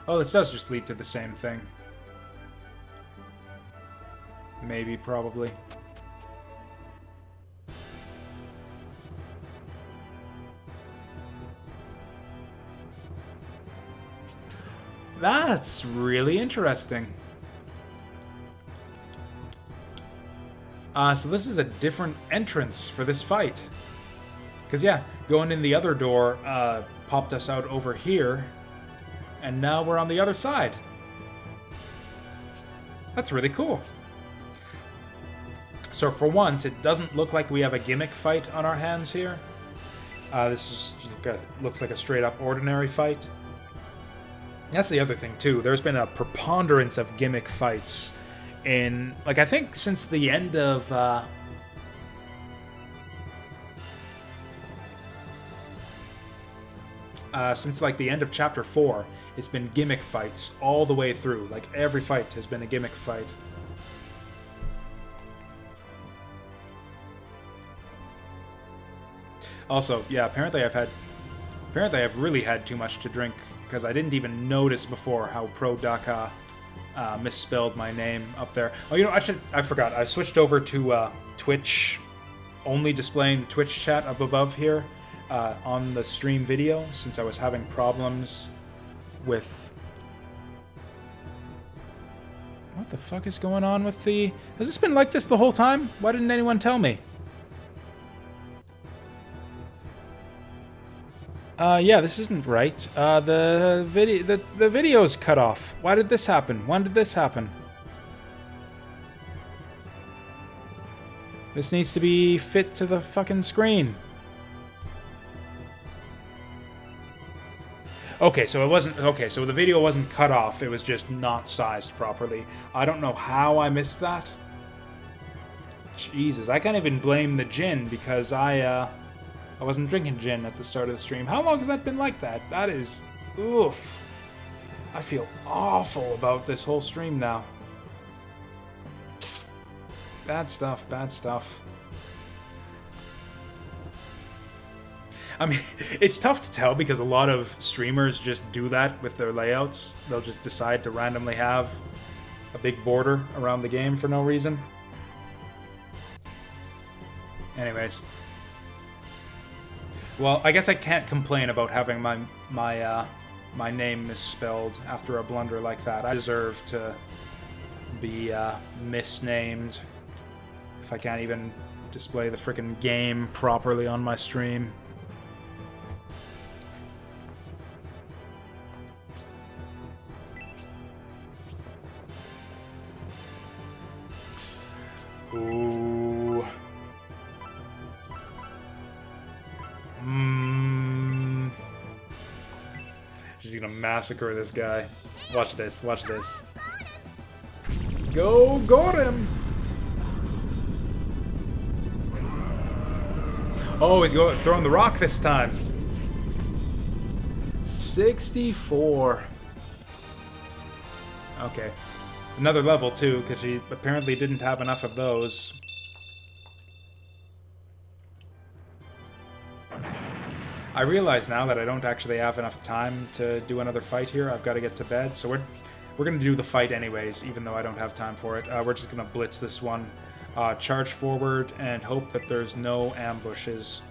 Oh, this does just lead to the same thing. Maybe, probably. That's really interesting. So this is a different entrance for this fight. Because, yeah, going in the other door popped us out over here. And now we're on the other side. That's really cool. So for once, it doesn't look like we have a gimmick fight on our hands here. This is looks like a straight-up ordinary fight. That's the other thing, too. There's been a preponderance of gimmick fights in, like, I think since the end of, since, like, the end of Chapter 4, it's been gimmick fights all the way through. Like, every fight has been a gimmick fight. Also, yeah, apparently I've really had too much to drink, because I didn't even notice before how Pro Daka misspelled my name up there. Oh, you know, I forgot. I switched over to Twitch, only displaying the Twitch chat up above here on the stream video, since I was having problems with... What the fuck is going on with the... Has this been like this the whole time? Why didn't anyone tell me? Yeah, this isn't right. The video's cut off. Why did this happen? When did this happen? This needs to be fit to the fucking screen. Okay, so it wasn't... Okay, so the video wasn't cut off. It was just not sized properly. I don't know how I missed that. Jesus, I can't even blame the gin because I wasn't drinking gin at the start of the stream. How long has that been like that? That is... Oof. I feel awful about this whole stream now. Bad stuff, bad stuff. I mean, it's tough to tell because a lot of streamers just do that with their layouts. They'll just decide to randomly have a big border around the game for no reason. Anyways. Well, I guess I can't complain about having my name misspelled after a blunder like that. I deserve to be misnamed if I can't even display the frickin' game properly on my stream. Ooh. She's gonna massacre this guy. Watch this, watch this. Go, got him! Oh, he's throwing the rock this time. 64. Okay. Another level, too, because she apparently didn't have enough of those. I realize now that I don't actually have enough time to do another fight here. I've got to get to bed, so we're going to do the fight anyways, even though I don't have time for it. We're just going to blitz this one. Charge forward and hope that there's no ambushes.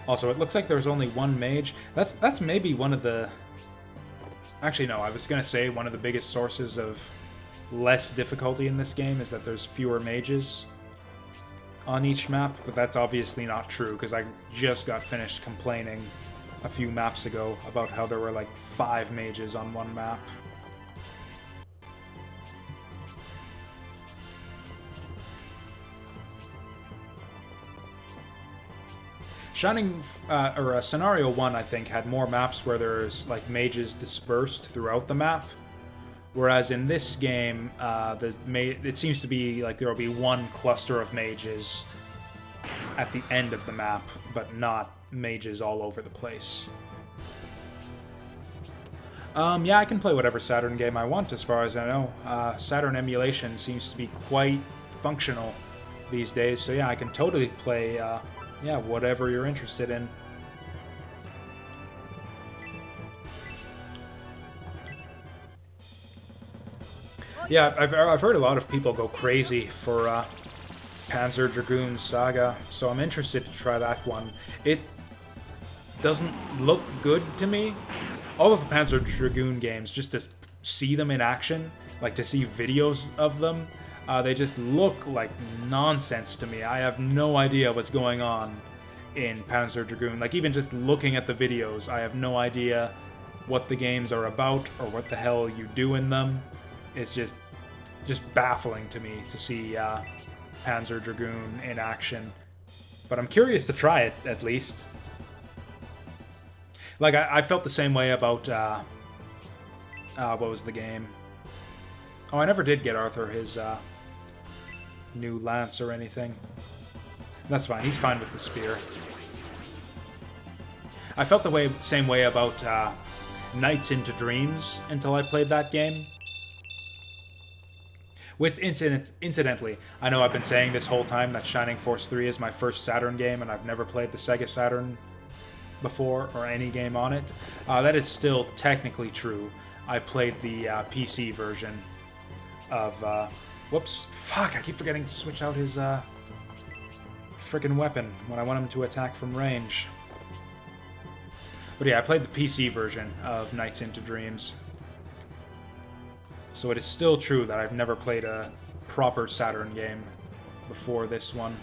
Also, it looks like there's only one mage. That's maybe one of the... Actually, no, I was going to say one of the biggest sources of less difficulty in this game is that there's fewer mages on each map, but that's obviously not true, because I just got finished complaining a few maps ago about how there were like 5 mages on one map. Scenario 1, I think, had more maps where there's like mages dispersed throughout the map. Whereas in this game, it seems to be like there will be one cluster of mages at the end of the map, but not mages all over the place. Yeah, I can play whatever Saturn game I want as far as I know. Saturn emulation seems to be quite functional these days, so yeah, I can totally play yeah, whatever you're interested in. Yeah, I've heard a lot of people go crazy for Panzer Dragoon Saga, so I'm interested to try that one. It doesn't look good to me. All of the Panzer Dragoon games, just to see them in action, like to see videos of them, they just look like nonsense to me. I have no idea what's going on in Panzer Dragoon. Like, even just looking at the videos, I have no idea what the games are about or what the hell you do in them. It's just baffling to me to see Panzer Dragoon in action. But I'm curious to try it, at least. Like, I felt the same way about, what was the game? Oh, I never did get Arthur his new lance or anything. That's fine, he's fine with the spear. I felt the same way about Nights into Dreams until I played that game. Which, incidentally, I know I've been saying this whole time that Shining Force 3 is my first Saturn game, and I've never played the Sega Saturn before, or any game on it. That is still technically true. I played the PC version of... whoops. Fuck, I keep forgetting to switch out his frickin' weapon when I want him to attack from range. But yeah, I played the PC version of Nights into Dreams. So it is still true that I've never played a proper Saturn game before this one.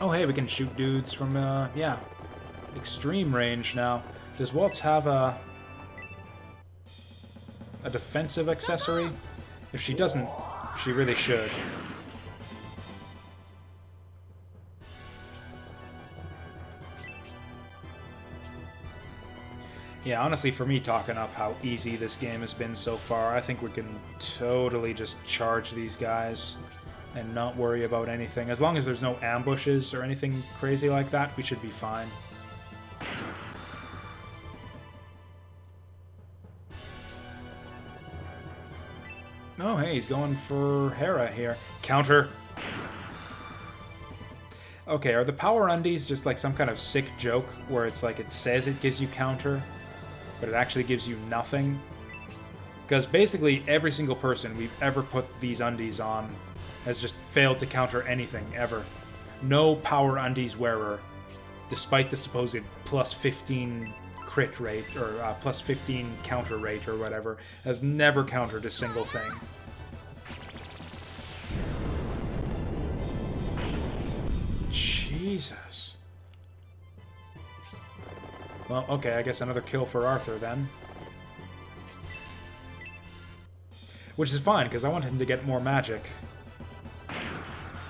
Oh hey, we can shoot dudes from, yeah, extreme range now. Does Waltz have a defensive accessory? If she doesn't, she really should. Yeah, honestly, for me, talking up how easy this game has been so far, I think we can totally just charge these guys and not worry about anything. As long as there's no ambushes or anything crazy like that, we should be fine. Oh, hey, he's going for Hera here. Counter. Okay, are the power undies just like some kind of sick joke where it's like it says it gives you counter, but it actually gives you nothing? Because basically every single person we've ever put these undies on has just failed to counter anything, ever. No power undies wearer, despite the supposed plus 15 crit rate, or plus 15 counter rate or whatever, has never countered a single thing. Jesus. Well, okay, I guess another kill for Arthur then. Which is fine, because I want him to get more magic.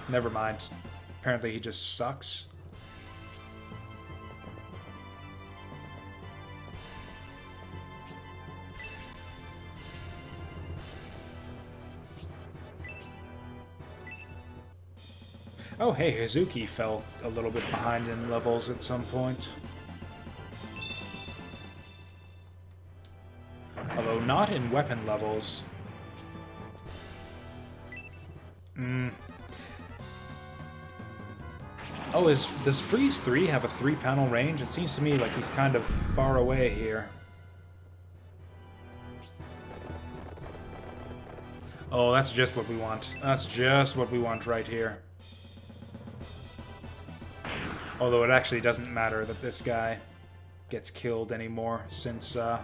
Never mind. Apparently he just sucks. Oh, hey, Hazuki fell a little bit behind in levels at some point. Although not in weapon levels. Oh, does Freeze 3 have a 3-panel range? It seems to me like he's kind of far away here. Oh, that's just what we want. That's just what we want right here. Although it actually doesn't matter that this guy gets killed anymore, since, Oh,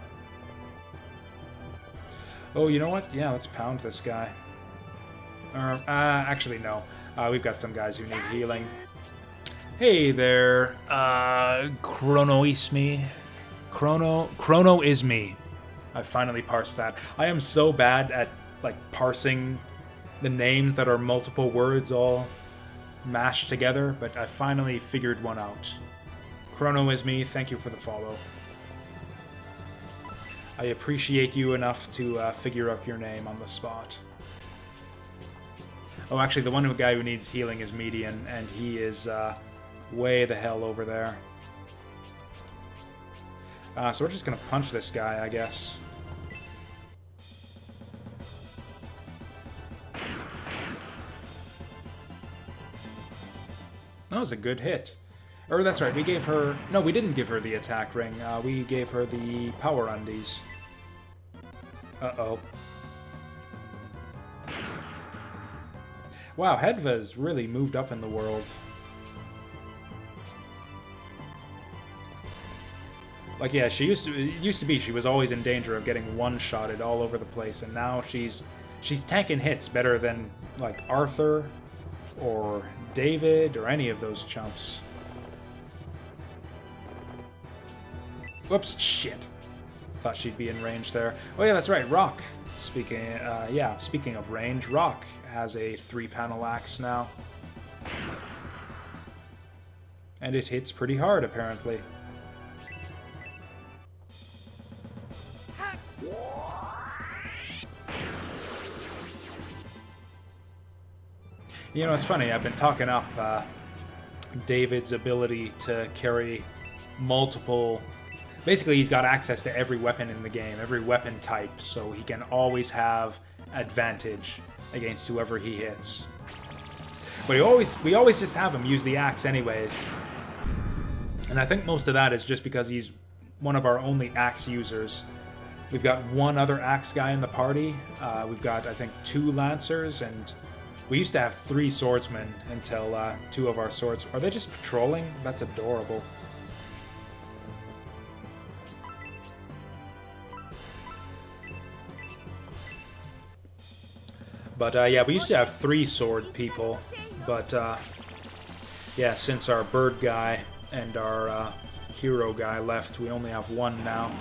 you know what? Yeah, let's pound this guy. Actually, no. We've got some guys who need healing. Hey there, Chrono is me. Chrono is me. I finally parsed that. I am so bad at, like, parsing the names that are multiple words all mashed together, but I finally figured one out. Chrono is me, thank you for the follow. I appreciate you enough to figure out your name on the spot. Oh, actually, the one guy who needs healing is Median, and he is way the hell over there. So we're just gonna punch this guy, I guess. That was a good hit. Or that's right, we gave her... No, we didn't give her the attack ring. We gave her the power undies. Uh-oh. Wow, Hedva's really moved up in the world. Like, yeah, it used to be she was always in danger of getting one-shotted all over the place, and now she's tanking hits better than, like, Arthur or David or any of those chumps. Whoops, shit. Thought she'd be in range there. Oh yeah, that's right, Rock. Speaking of range, Rock has a 3-panel axe now. And it hits pretty hard, apparently. You know, it's funny, I've been talking up David's ability to carry multiple... Basically, he's got access to every weapon in the game, every weapon type, so he can always have advantage against whoever he hits. But we always just have him use the axe anyways. And I think most of that is just because he's one of our only axe users. We've got one other axe guy in the party. We've got, I think, 2 lancers, and we used to have 3 swordsmen until 2 of our swords... Are they just patrolling? That's adorable. But yeah, we used to have 3 sword people, but yeah, since our bird guy and our hero guy left, we only have 1 now.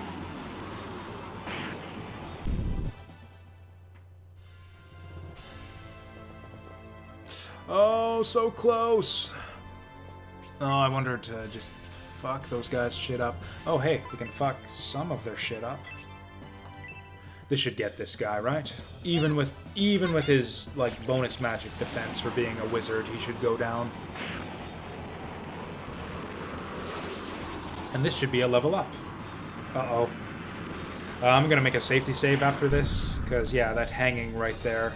Oh, so close! Oh, I wondered to just fuck those guys' shit up. Oh, hey, we can fuck some of their shit up. This should get this guy, right? Even with his, like, bonus magic defense for being a wizard, he should go down. And this should be a level up. Uh-oh. I'm gonna make a safety save after this, because, yeah, that hanging right there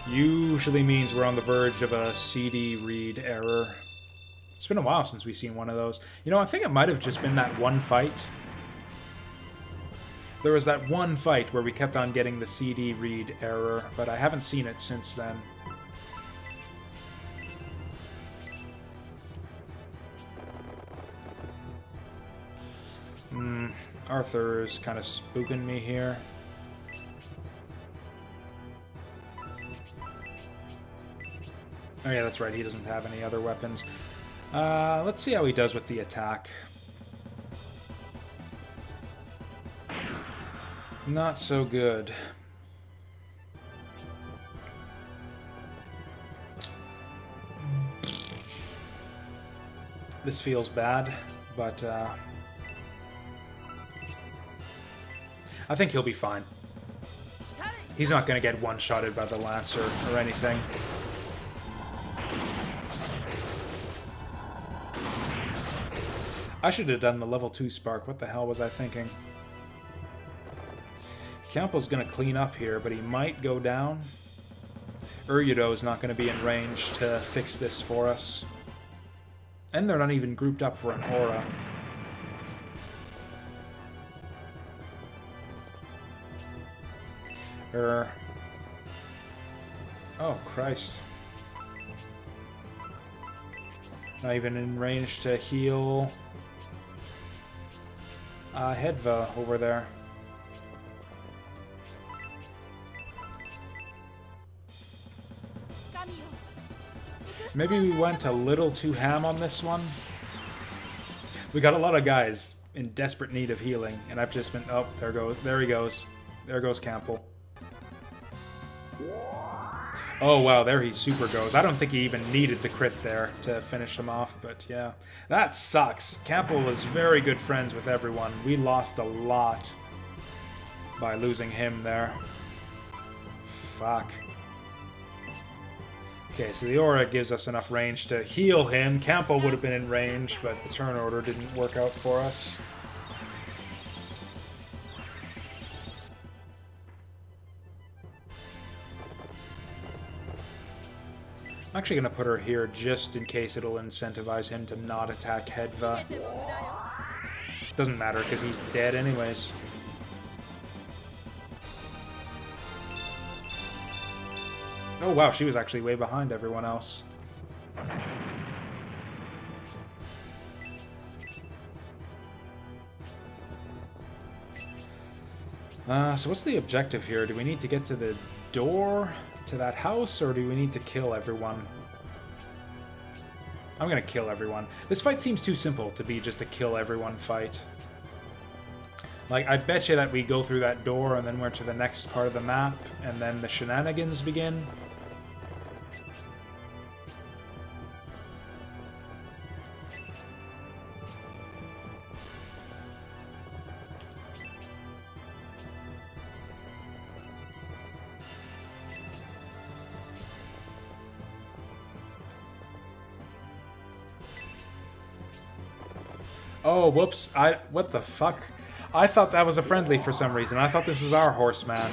usually means we're on the verge of a CD read error. It's been a while since we've seen one of those. You know, I think it might have just been that one fight. There was that one fight where we kept on getting the CD read error, but I haven't seen it since then. Arthur's kind of spooking me here. Oh yeah, that's right, he doesn't have any other weapons. Let's see how he does with the attack. Not so good. This feels bad, but I think he'll be fine. He's not going to get one-shotted by the Lancer or anything. I should have done the level 2 spark. What the hell was I thinking? Campbell's going to clean up here, but he might go down. Uryudo is not going to be in range to fix this for us. And they're not even grouped up for an aura. Oh, Christ. Not even in range to heal Hedva over there. Maybe we went a little too ham on this one. We got a lot of guys in desperate need of healing, and I've just been... Oh, there he goes. There goes Campbell. Oh, wow, there he super goes. I don't think he even needed the crit there to finish him off, but yeah. That sucks. Campbell was very good friends with everyone. We lost a lot by losing him there. Fuck. Okay, so the aura gives us enough range to heal him. Campbell would have been in range, but the turn order didn't work out for us. I'm actually going to put her here just in case it'll incentivize him to not attack Hedva. Doesn't matter, because he's dead anyways. Oh wow, she was actually way behind everyone else. So what's the objective here? Do we need to get to the door to that house, or do we need to kill everyone? I'm gonna kill everyone. This fight seems too simple to be just a kill everyone fight. Like, I bet you that we go through that door and then we're to the next part of the map, and then the shenanigans begin. Oh, whoops. What the fuck? I thought that was a friendly for some reason. I thought this was our horseman.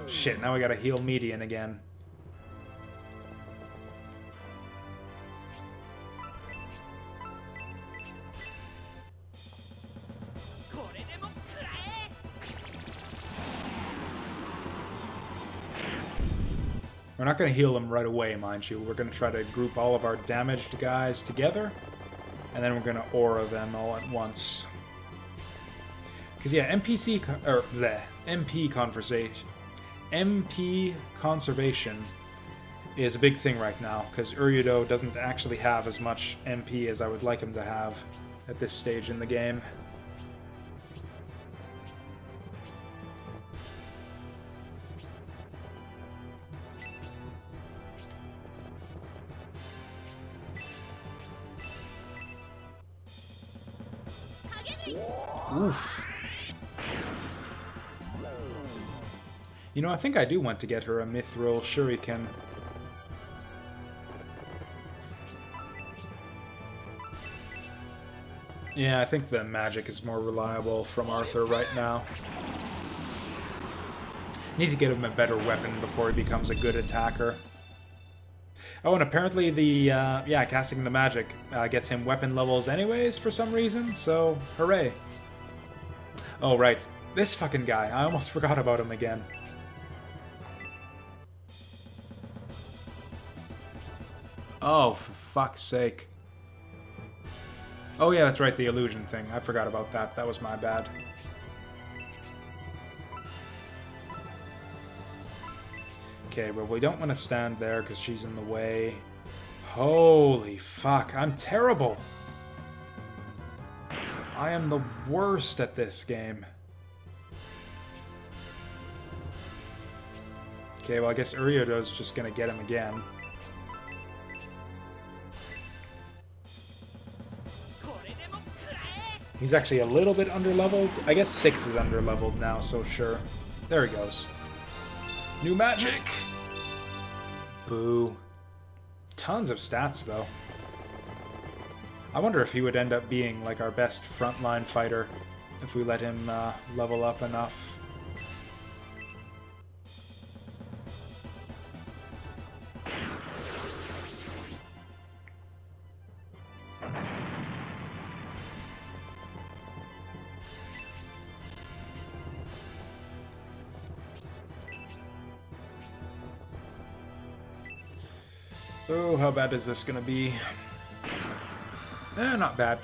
Shit, now we gotta heal Median again. We're not gonna heal him right away, mind you. We're gonna try to group all of our damaged guys together. And then we're gonna aura them all at once. Because yeah, MP conservation is a big thing right now. Because Uryudo doesn't actually have as much MP as I would like him to have at this stage in the game. Oof. You know, I think I do want to get her a mythril shuriken. Yeah, I think the magic is more reliable from Arthur right now. Need to get him a better weapon before he becomes a good attacker. Oh, and apparently the, yeah, casting the magic gets him weapon levels anyways for some reason, so hooray. Oh, right. This fucking guy. I almost forgot about him again. Oh, for fuck's sake. Oh yeah, that's right, the illusion thing. I forgot about that. That was my bad. Okay, well, we don't want to stand there because she's in the way. Holy fuck, I'm terrible! I am the worst at this game. Okay, well, I guess Uryudo's just gonna get him again. He's actually a little bit underleveled. I guess 6 is underleveled now, so sure. There he goes. New magic! Boo. Tons of stats, though. I wonder if he would end up being, like, our best frontline fighter if we let him level up enough. Oh, how bad is this gonna be? Not bad.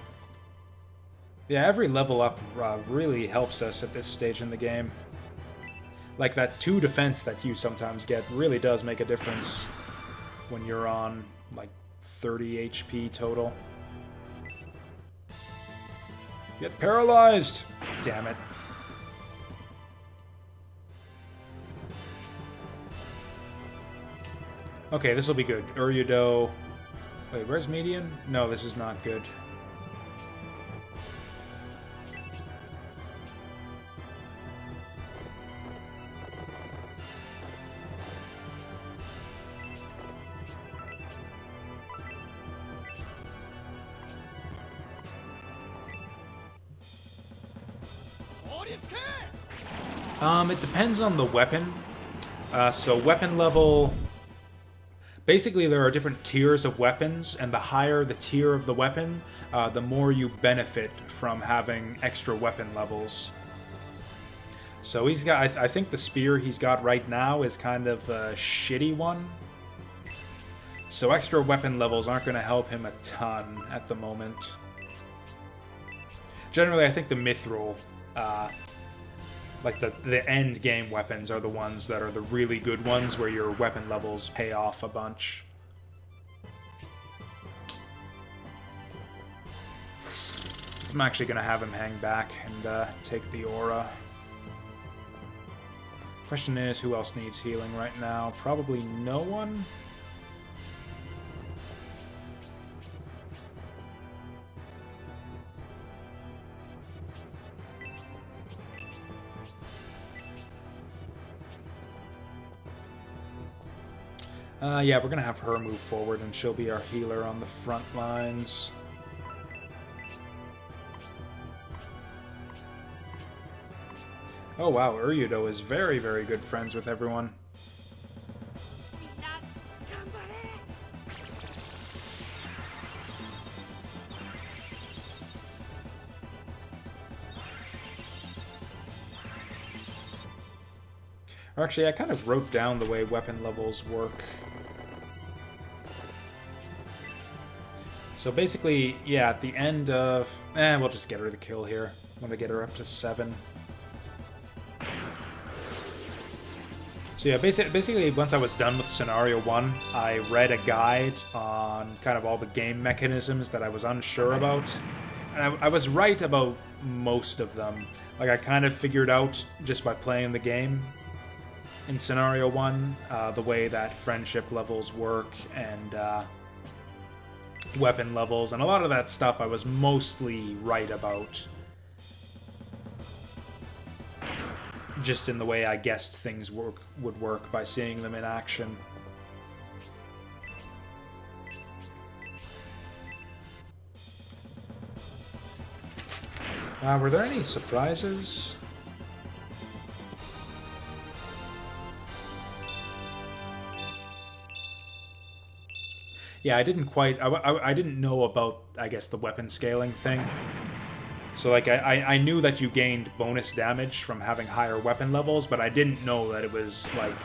Yeah, every level up really helps us at this stage in the game. Like, that 2 defense that you sometimes get really does make a difference when you're on, like, 30 HP total. Get paralyzed! Damn it. Okay, this will be good. Uryudo... Wait, where's Median? No, this is not good. It depends on the weapon. So weapon level... Basically, there are different tiers of weapons, and the higher the tier of the weapon, the more you benefit from having extra weapon levels. So he's got, I think the spear he's got right now is kind of a shitty one. So extra weapon levels aren't going to help him a ton at the moment. Generally, I think the mythril, like the end game weapons, are the ones that are the really good ones where your weapon levels pay off a bunch. I'm actually going to have him hang back and take the aura. Question is, who else needs healing right now? Probably no one. Yeah, we're gonna have her move forward, and she'll be our healer on the front lines. Oh wow, Uryudo is very, very good friends with everyone. Or actually, I kind of wrote down the way weapon levels work. So basically, yeah, at the end of... we'll just get her the kill here. I'm gonna get her up to 7. So yeah, basically, once I was done with Scenario 1, I read a guide on kind of all the game mechanisms that I was unsure about. And I was right about most of them. Like, I kind of figured out, just by playing the game, in Scenario 1, the way that friendship levels work, and weapon levels, and a lot of that stuff I was mostly right about. Just in the way I guessed things would work by seeing them in action. Were there any surprises? Yeah, I didn't quite... I didn't know about, I guess, the weapon scaling thing. So, like, I knew that you gained bonus damage from having higher weapon levels, but I didn't know that it was, like,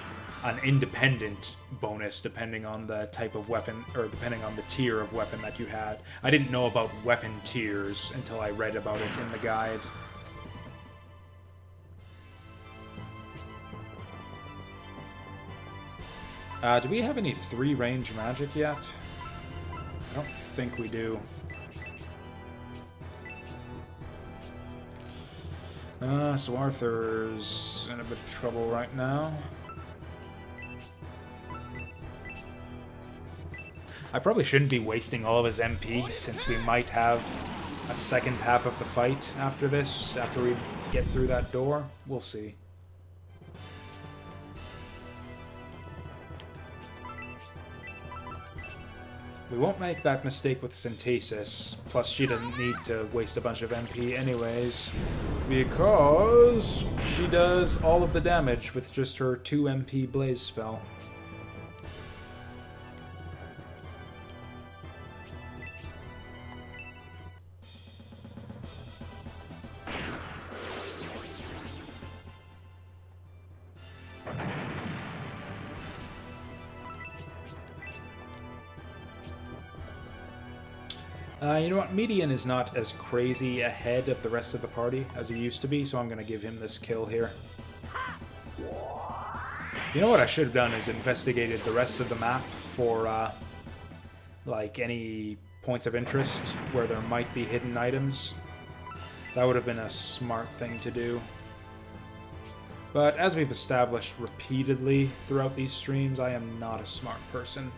an independent bonus depending on the type of weapon, or depending on the tier of weapon that you had. I didn't know about weapon tiers until I read about it in the guide. Do we have any 3-range magic yet? I don't think we do. So Arthur's in a bit of trouble right now. I probably shouldn't be wasting all of his MP, since we might have a second half of the fight after this, after we get through that door. We'll see. We won't make that mistake with Synthesis, plus she doesn't need to waste a bunch of MP anyways, because she does all of the damage with just her 2 MP Blaze spell. You know what, Median is not as crazy ahead of the rest of the party as he used to be, so I'm going to give him this kill here. You know what I should have done is investigated the rest of the map for, like, any points of interest where there might be hidden items. That would have been a smart thing to do. But as we've established repeatedly throughout these streams, I am not a smart person.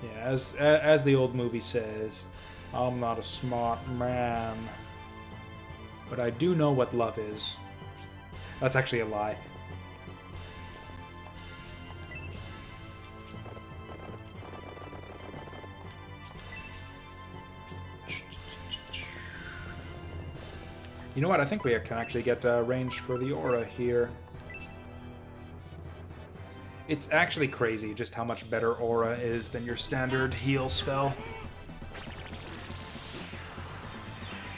Yeah, as the old movie says, I'm not a smart man. But I do know what love is. That's actually a lie. You know what, I think we can actually get range for the aura here. It's actually crazy just how much better Aura is than your standard heal spell.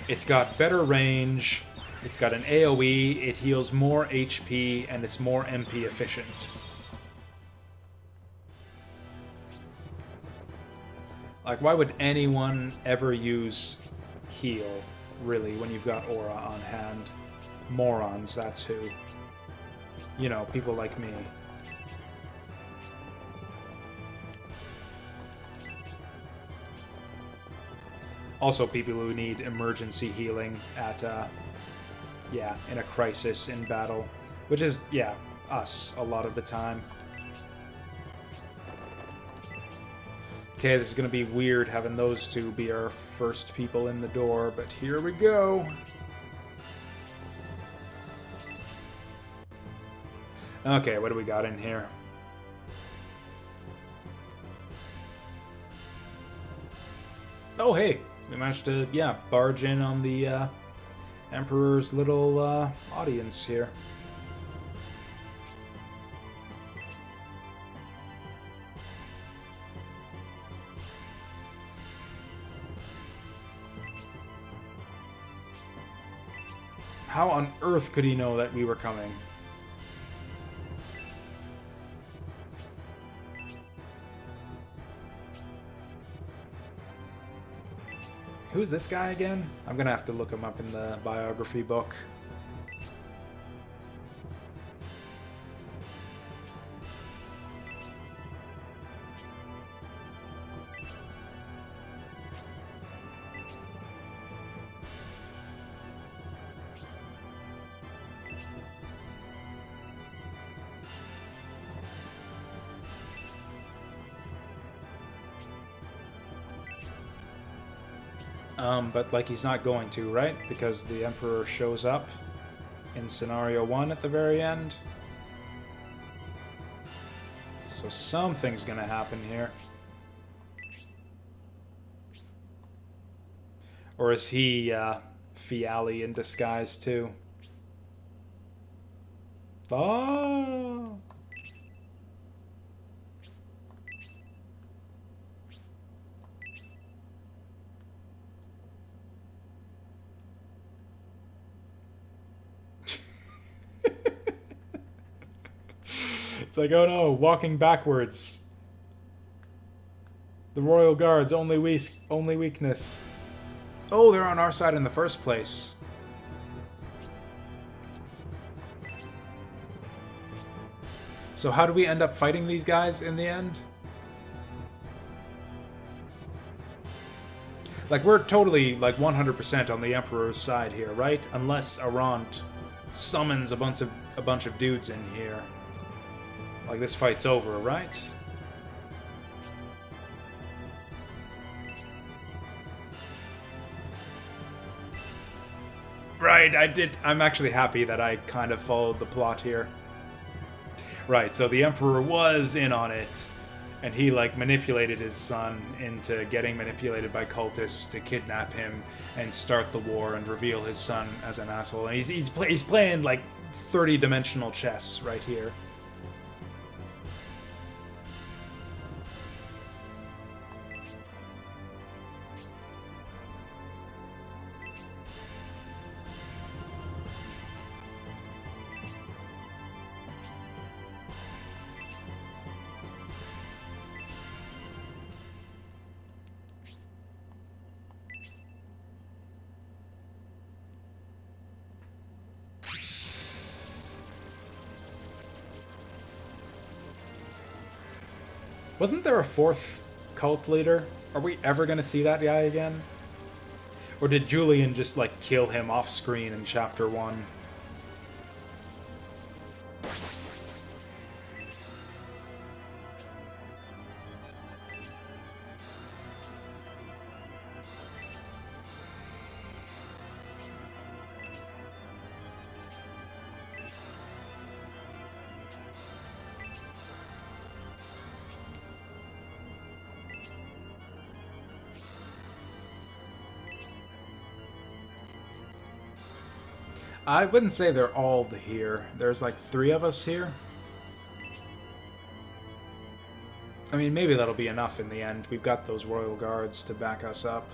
It's got better range, it's got an AoE, it heals more HP, and it's more MP efficient. Like, why would anyone ever use heal, really, when you've got Aura on hand? Morons, that's who. You know, people like me. Also people who need emergency healing at, yeah, in a crisis in battle. Which is, yeah, us a lot of the time. Okay, this is gonna be weird having those two be our first people in the door, but here we go. Okay, what do we got in here? Oh, hey! We managed to, yeah, barge in on the Emperor's little audience here. How on earth could he know that we were coming? Who's this guy again? I'm gonna have to look him up in the biography book. But like he's not going to, right? Because the Emperor shows up in Scenario 1 at the very end. So something's gonna happen here. Or is he, Fiali in disguise too? Oh! It's like, oh no, walking backwards. The Royal Guard's only weakness. Oh, they're on our side in the first place. So how do we end up fighting these guys in the end? Like, we're totally, like, 100% on the Emperor's side here, right? Unless Arant summons a bunch of dudes in here. Like, this fight's over, right? Right, I'm actually happy that I kind of followed the plot here. Right, so the Emperor was in on it, and he, like, manipulated his son into getting manipulated by cultists to kidnap him and start the war and reveal his son as an asshole. And he's playing, like, 30-dimensional chess right here. Wasn't there a fourth cult leader? Are we ever gonna see that guy again? Or did Julian just, like, kill him off screen in Chapter 1? I wouldn't say they're all here. There's like 3 of us here. I mean, maybe that'll be enough in the end. We've got those Royal Guards to back us up.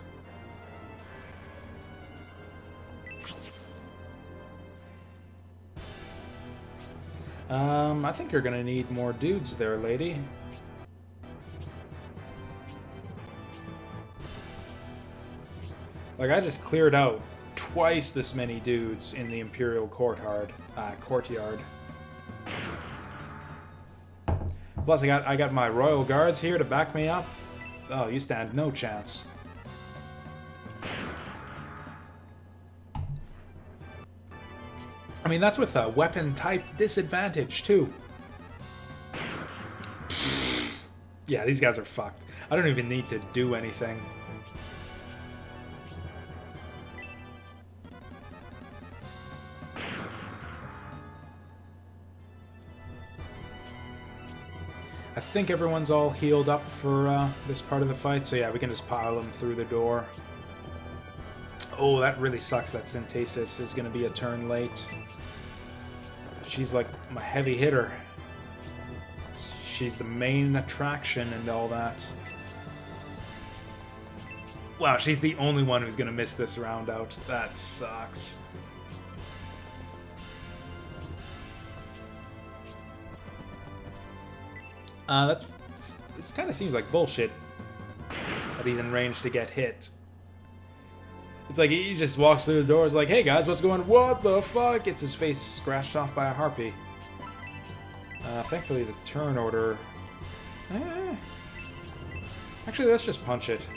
I think you're gonna need more dudes there, lady. Like, I just cleared out twice this many dudes in the Imperial courtyard. Plus, I got my Royal Guards here to back me up. Oh, you stand no chance. I mean, that's with a weapon type disadvantage, too. Yeah, these guys are fucked. I don't even need to do anything. I think everyone's all healed up for this part of the fight, so yeah, we can just pile them through the door. Oh, that really sucks that Synthesis is going to be a turn late. She's like my heavy hitter. She's the main attraction and all that. Wow, she's the only one who's going to miss this round out. That sucks. This kind of seems like bullshit that he's in range to get hit. It's like he just walks through the door, is like, hey guys, what's going on? What the fuck? Gets his face scratched off by a harpy. Thankfully the turn order... Actually, let's just punch it.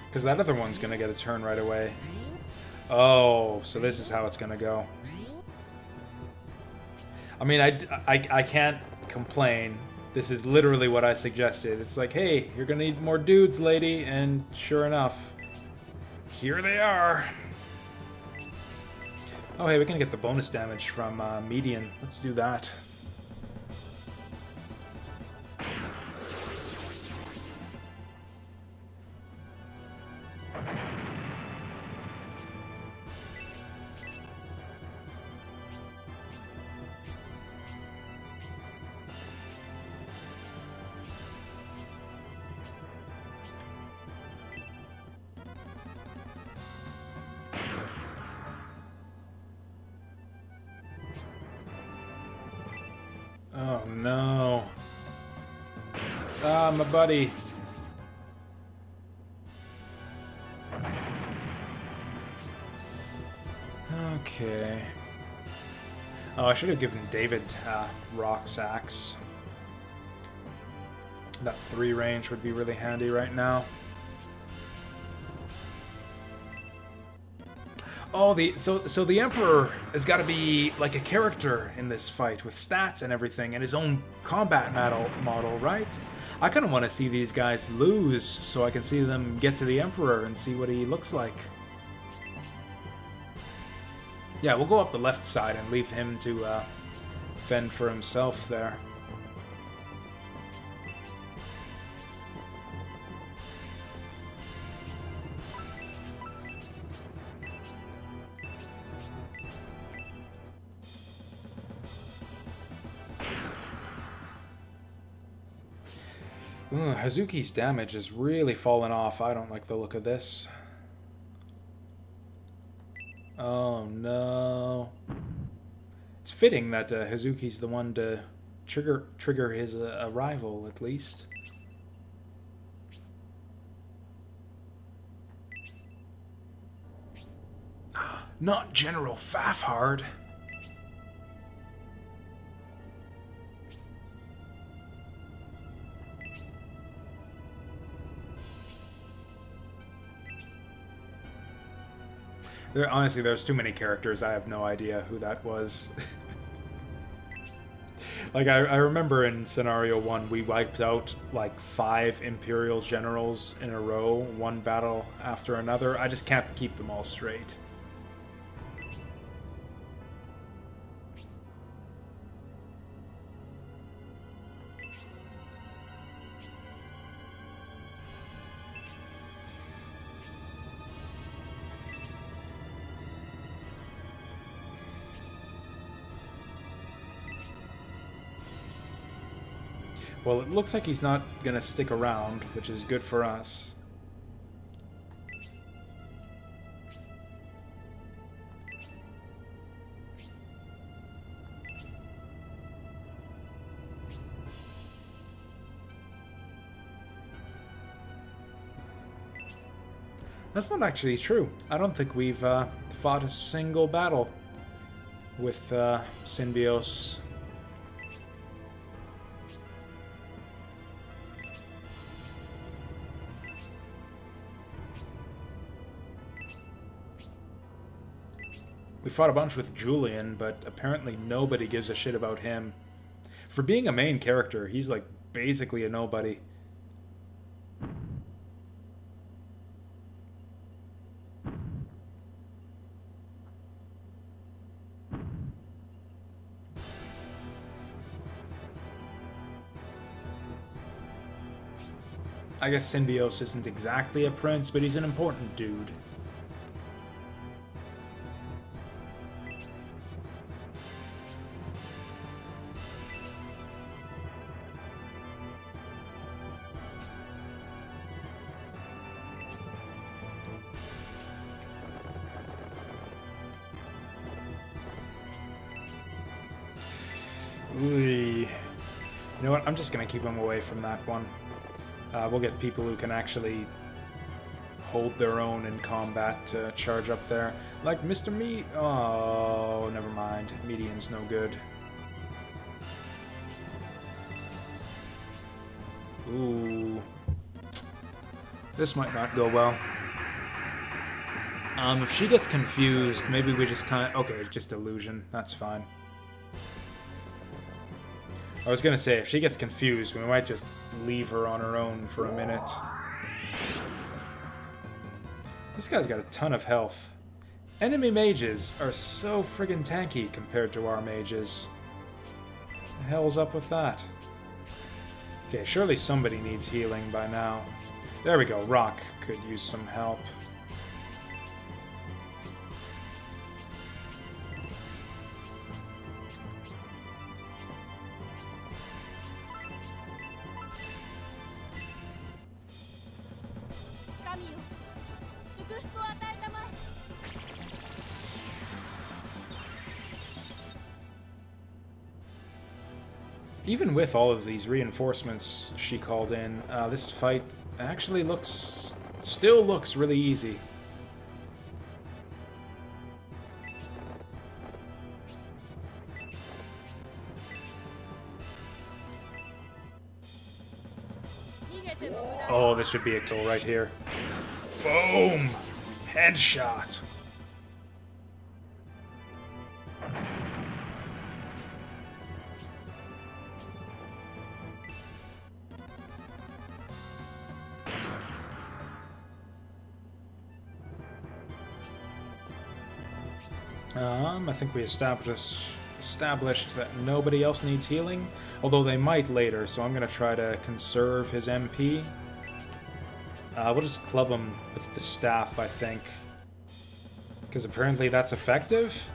Because that other one's going to get a turn right away. Oh, so this is how it's going to go. I mean, I can't complain. This is literally what I suggested. It's like, hey, you're going to need more dudes, lady. And sure enough, here they are. Oh, hey, we can get the bonus damage from Median. Let's do that. Oh no. Ah, my buddy. Okay. Oh, I should have given David Rock's axe. That 3 range would be really handy right now. Oh, so the Emperor has got to be like a character in this fight with stats and everything and his own combat model, right? I kind of want to see these guys lose so I can see them get to the Emperor and see what he looks like. Yeah, we'll go up the left side and leave him to fend for himself there. Hazuki's damage has really fallen off. I don't like the look of this. Oh no. It's fitting that Hazuki's the one to trigger his arrival, at least. Not General Fafhard. Honestly, there's too many characters. I have no idea who that was. Like, I remember in Scenario 1, we wiped out, like, 5 Imperial generals in a row, one battle after another. I just can't keep them all straight. Well, it looks like he's not gonna stick around, which is good for us. That's not actually true. I don't think we've fought a single battle with Synbios. We fought a bunch with Julian, but apparently nobody gives a shit about him. For being a main character, he's like basically a nobody. I guess Synbios isn't exactly a prince, but he's an important dude. You know what? I'm just gonna keep him away from that one. We'll get people who can actually hold their own in combat to charge up there. Like Mr. Meat. Oh, never mind. Median's no good. Ooh. This might not go well. If she gets confused, maybe we just kind of... Okay, just illusion. That's fine. I was gonna say, if she gets confused, we might just leave her on her own for a minute. This guy's got a ton of health. Enemy mages are so friggin' tanky compared to our mages. What the hell's up with that? Okay, surely somebody needs healing by now. There we go, Rock could use some help. Even with all of these reinforcements she called in, this fight actually still looks really easy. Oh, this should be a kill right here. Boom! Headshot! I think we established that nobody else needs healing, although they might later, so I'm going to try to conserve his MP. We'll just club him with the staff, I think. Because apparently that's effective?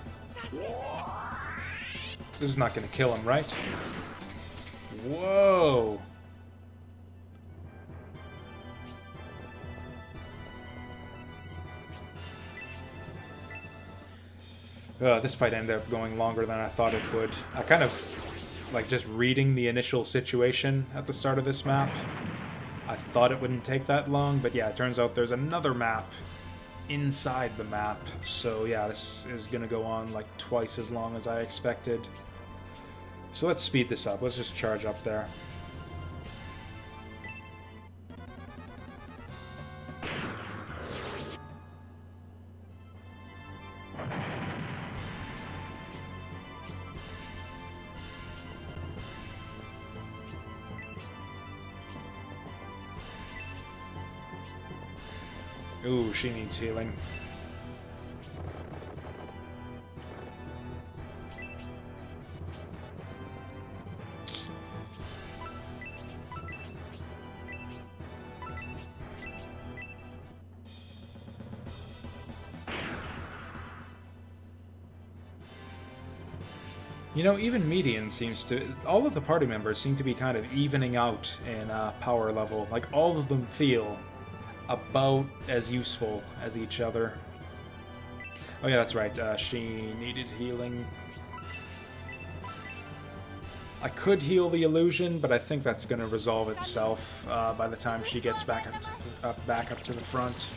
This is not going to kill him, right? Whoa! This fight ended up going longer than I thought it would. I kind of, like, just reading the initial situation at the start of this map, I thought it wouldn't take that long, but yeah, it turns out there's another map inside the map, so yeah, this is gonna go on like twice as long as I expected. So let's speed this up. Let's just charge up there. Ooh, she needs healing. You know, even Median seems to... All of the party members seem to be kind of evening out in power level. Like, all of them feel about as useful as each other. Oh yeah, that's right. She needed healing. I could heal the illusion, but I think that's going to resolve itself by the time she gets back up to the front.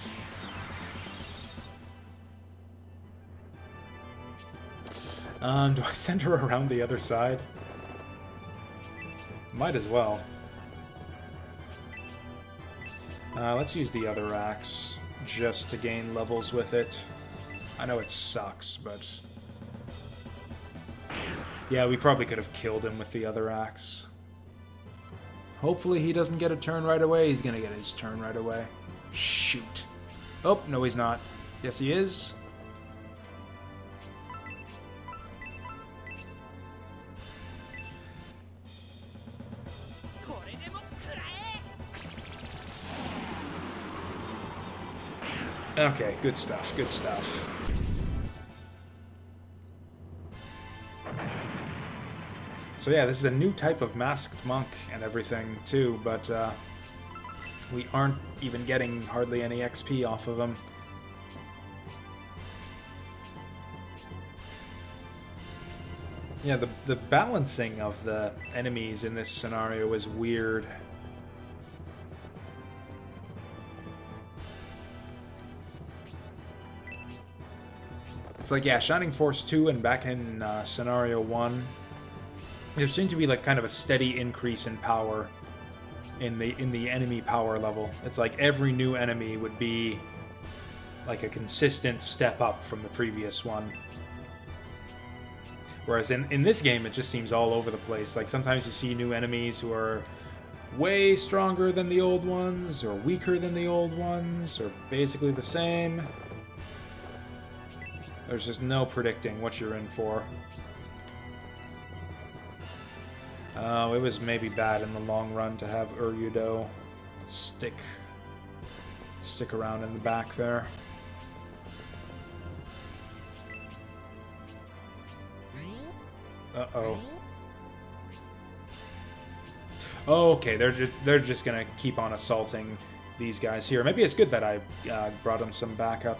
Do I send her around the other side? Might as well. Let's use the other axe just to gain levels with it. I know it sucks, but... Yeah, we probably could have killed him with the other axe. Hopefully he doesn't get a turn right away. He's gonna get his turn right away. Shoot. Oh, no he's not. Yes he is. Okay, good stuff, good stuff. So yeah, this is a new type of masked monk and everything too, but we aren't even getting hardly any XP off of him. Yeah, the balancing of the enemies in this scenario is weird. It's like, yeah, Shining Force 2 and back in Scenario 1, there seemed to be like kind of a steady increase in power in the enemy power level. It's like every new enemy would be like a consistent step up from the previous one. Whereas in this game, it just seems all over the place. Like sometimes you see new enemies who are way stronger than the old ones, or weaker than the old ones, or basically the same. There's just no predicting what you're in for. Oh, it was maybe bad in the long run to have Uryudo stick around in the back there. Uh-oh. Oh, okay, they're just gonna keep on assaulting these guys here. Maybe it's good that I brought them some backup.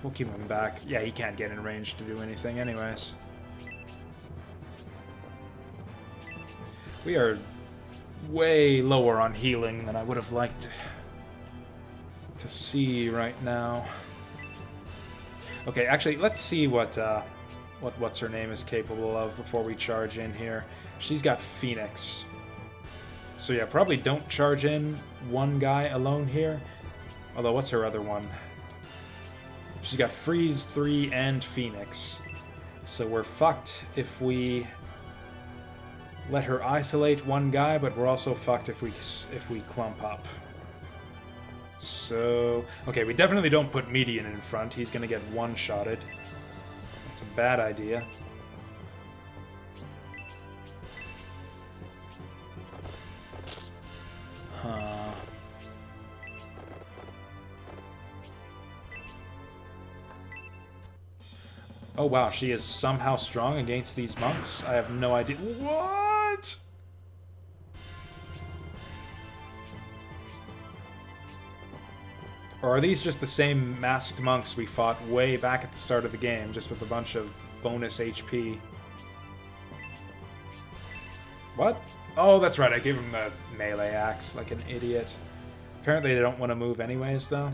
We'll keep him back. Yeah, he can't get in range to do anything anyways. We are way lower on healing than I would have liked to see right now. Okay, actually, let's see what what's her name is capable of before we charge in here. She's got Phoenix. So yeah, probably don't charge in one guy alone here. Although, what's her other one? She's got Freeze 3 and Phoenix. So we're fucked if we let her isolate one guy, but we're also fucked if we clump up. So, okay, we definitely don't put Median in front. He's gonna get one-shotted. That's a bad idea. Huh. Oh wow, she is somehow strong against these monks? I have no idea. What? Or are these just the same masked monks we fought way back at the start of the game, just with a bunch of bonus HP? What? Oh, that's right, I gave him the melee axe like an idiot. Apparently they don't want to move anyways, though.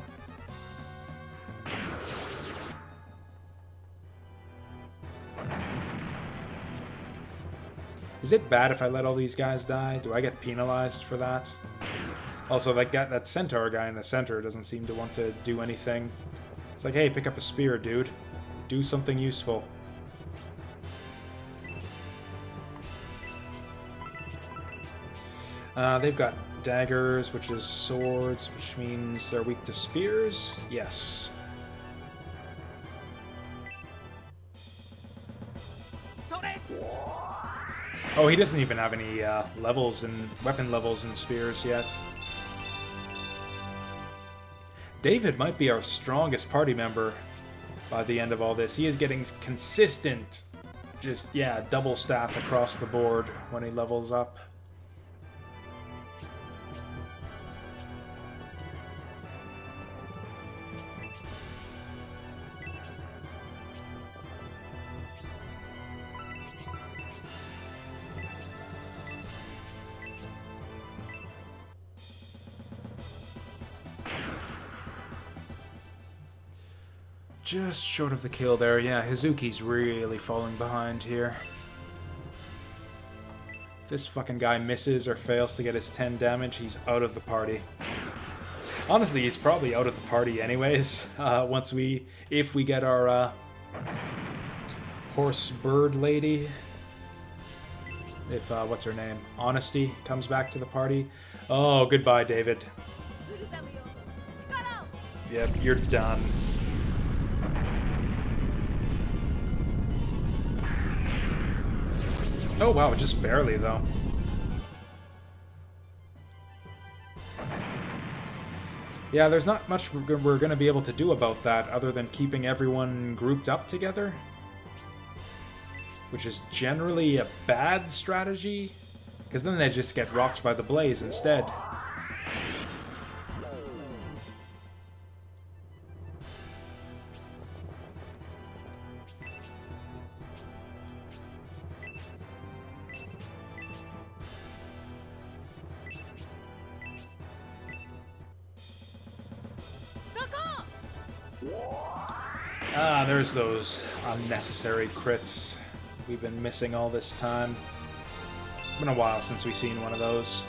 Is it bad if I let all these guys die? Do I get penalized for that? Also, that centaur guy in the center doesn't seem to want to do anything. It's like, hey, pick up a spear, dude. Do something useful. They've got daggers, which is swords, which means they're weak to spears? Yes. Oh, he doesn't even have any levels and weapon levels and spears yet. David might be our strongest party member by the end of all this. He is getting consistent, just, yeah, double stats across the board when he levels up. Just short of the kill there. Yeah, Hazuki's really falling behind here. If this fucking guy misses or fails to get his 10 damage, he's out of the party. Honestly, he's probably out of the party anyways, if we get our horse bird lady. If, what's her name? Honesty comes back to the party. Oh, goodbye, David. Yep, you're done. Oh wow, just barely though. Yeah, there's not much we're going to be able to do about that other than keeping everyone grouped up together. Which is generally a bad strategy, because then they just get rocked by the blaze instead. Ah, there's those unnecessary crits we've been missing all this time. It's been a while since we've seen one of those.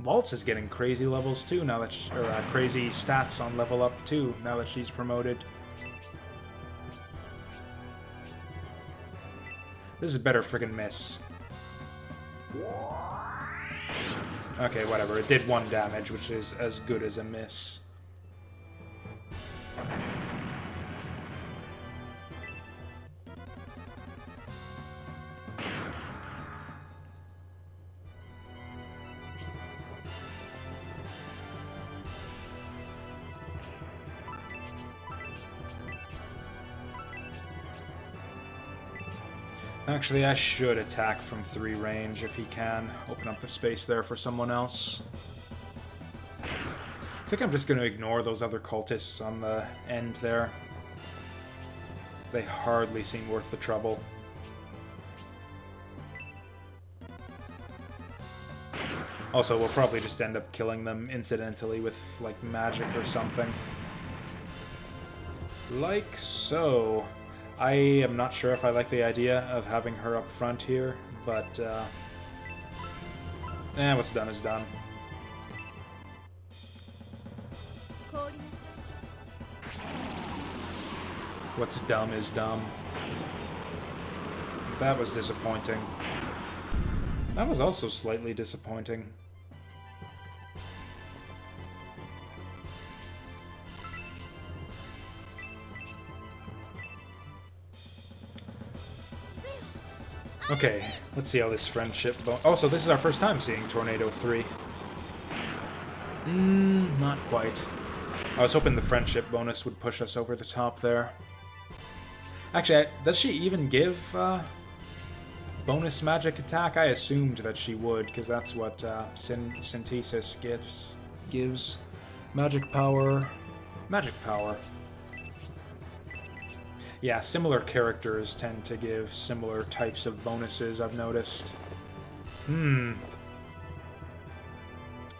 Waltz is getting crazy levels too now that crazy stats on level up too now that she's promoted. This is a better friggin' miss. Okay, whatever. It did 1 damage, which is as good as a miss. Actually, I should attack from 3 range if he can. Open up the space there for someone else. I think I'm just going to ignore those other cultists on the end there. They hardly seem worth the trouble. Also, we'll probably just end up killing them incidentally with, like, magic or something. Like so. I am not sure if I like the idea of having her up front here, but, what's done is done. What's dumb is dumb. That was disappointing. That was also slightly disappointing. Okay, let's see how this friendship... Also, this is our first time seeing Tornado 3. Not quite. I was hoping the friendship bonus would push us over the top there. Actually, does she even give bonus magic attack? I assumed that she would, because that's what Synthesis gives. Magic power. Magic power. Yeah, similar characters tend to give similar types of bonuses, I've noticed.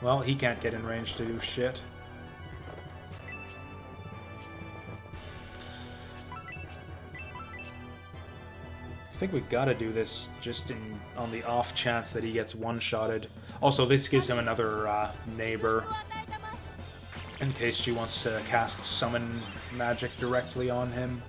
Well, he can't get in range to do shit. I think we gotta do this just on the off chance that he gets one-shotted. Also, this gives him another neighbor in case she wants to cast summon magic directly on him.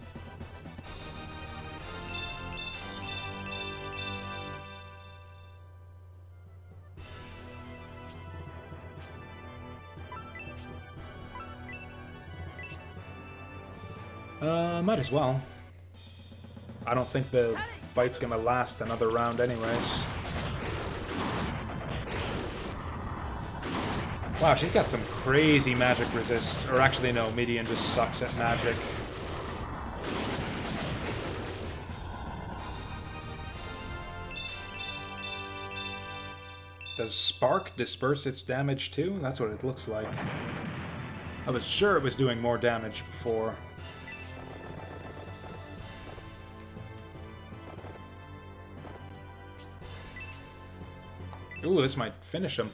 Might as well. I don't think the fight's gonna last another round anyways. Wow, she's got some crazy magic resist. Or actually, no, Midian just sucks at magic. Does Spark disperse its damage too? That's what it looks like. I was sure it was doing more damage before. Ooh, this might finish him.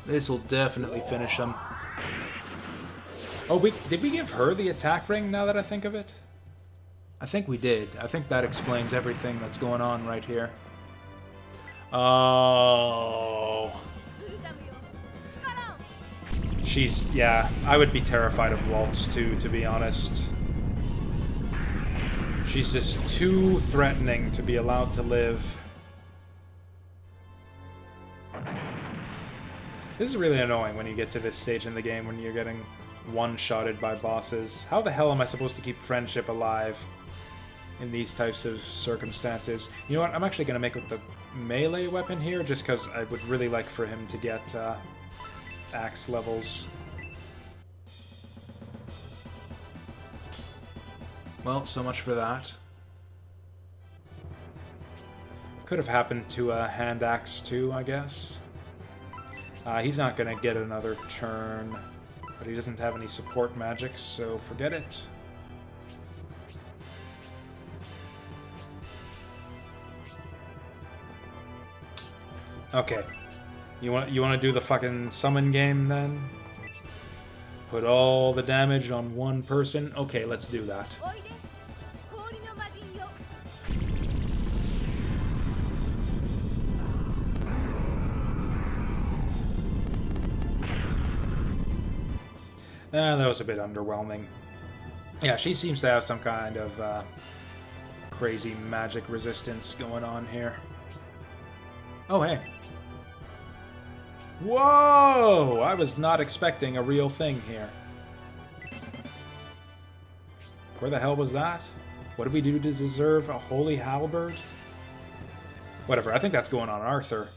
This will definitely finish him. Oh, did we give her the attack ring now that I think of it? I think we did. I think that explains everything that's going on right here. Oh. She's, yeah, I would be terrified of Waltz too, to be honest. She's just too threatening to be allowed to live. This is really annoying when you get to this stage in the game when you're getting one-shotted by bosses. How the hell am I supposed to keep friendship alive in these types of circumstances? You know what, I'm actually going to make with the melee weapon here, just because I would really like for him to get axe levels. Well, so much for that. Could have happened to a hand axe too, I guess. He's not going to get another turn, but he doesn't have any support magic, so forget it. Okay. You want to do the fucking summon game then? Put all the damage on one person? Okay, let's do that. That was a bit underwhelming. Yeah, she seems to have some kind of crazy magic resistance going on here. Oh, hey. Whoa! I was not expecting a real thing here. Where the hell was that? What did we do to deserve a holy halberd? Whatever, I think that's going on Arthur.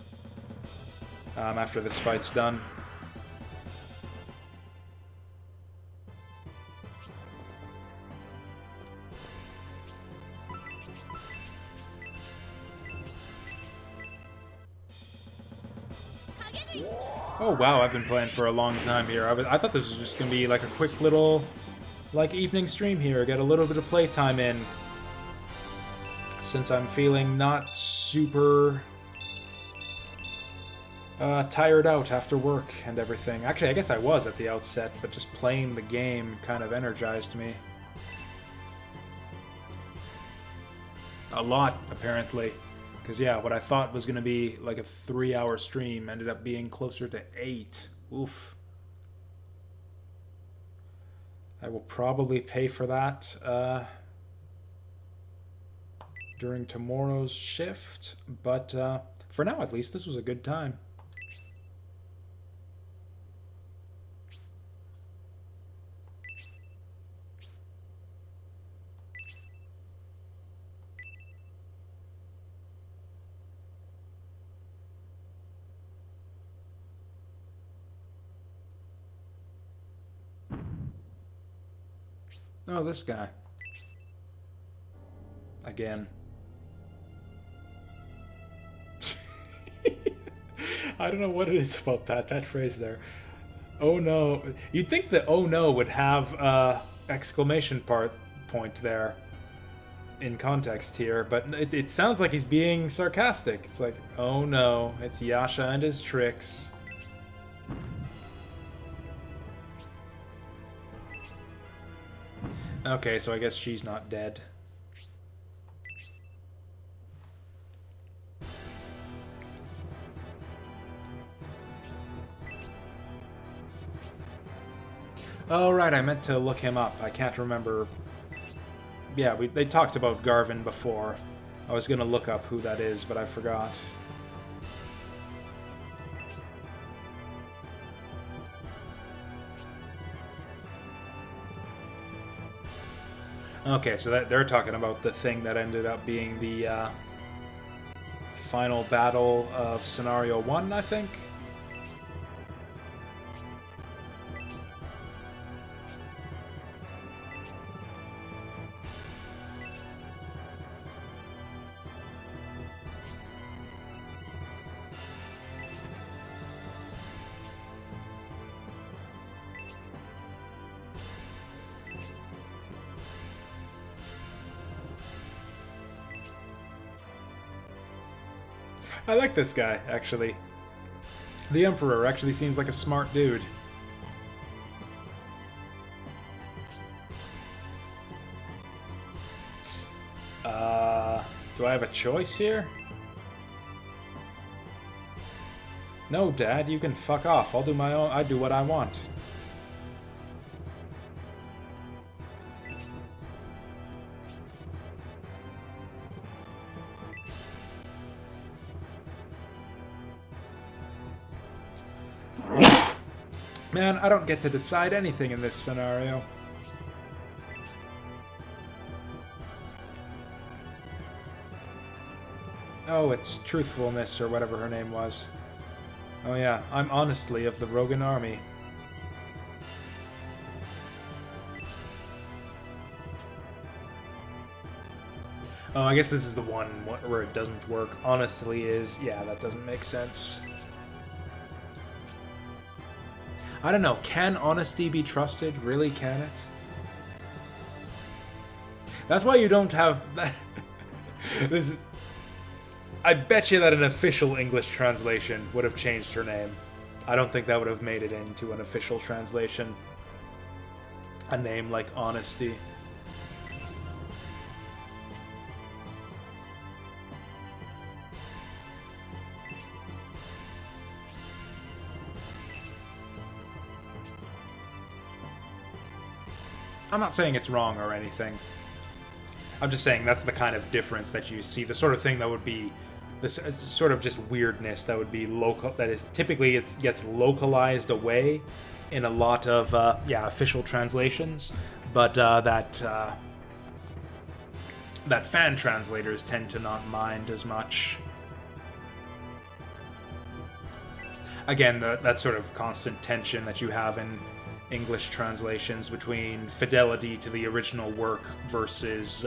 After this fight's done. Oh wow, I've been playing for a long time here. I thought this was just going to be like a quick little evening stream here, get a little bit of playtime in. Since I'm feeling not super tired out after work and everything. Actually, I guess I was at the outset, but just playing the game kind of energized me. A lot, apparently. Because, yeah, what I thought was going to be like a 3-hour stream ended up being closer to 8. Oof. I will probably pay for that during tomorrow's shift. But for now, at least, this was a good time. Oh, this guy. Again. I don't know what it is about that phrase there. Oh no. You'd think that oh no would have exclamation point there in context here, but it sounds like he's being sarcastic. It's like, oh no, it's Yasha and his tricks. Okay, so I guess she's not dead. Oh, right, I meant to look him up. I can't remember. Yeah, they talked about Garvin before. I was going to look up who that is, but I forgot. Okay, so they're talking about the thing that ended up being the final battle of Scenario 1, I think? I like this guy, actually. The Emperor actually seems like a smart dude. Do I have a choice here? No, Dad, you can fuck off. I'll do my own. I do what I want. Man, I don't get to decide anything in this scenario. Oh, it's Truthfulness, or whatever her name was. Oh yeah, I'm honestly of the Rogan army. Oh, I guess this is the one where it doesn't work. Honestly is... yeah, that doesn't make sense. I don't know, can honesty be trusted? Really, can it? That's why you don't have... this... I bet you that an official English translation would have changed her name. I don't think that would have made it into an official translation. A name like Honesty. I'm not saying it's wrong or anything. I'm just saying that's the kind of difference that you see. The sort of thing that would be this sort of just weirdness that would be local. That is typically it gets localized away in a lot of yeah, official translations, but that fan translators tend to not mind as much. Again, that sort of constant tension that you have in English translations between fidelity to the original work versus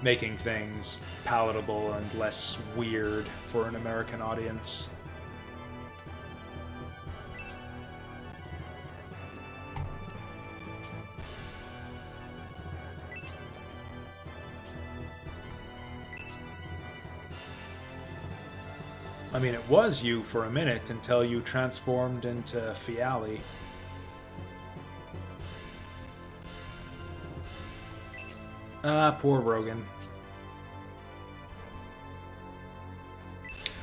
making things palatable and less weird for an American audience. I mean, it was you for a minute until you transformed into Fiali. Ah, poor Rogan.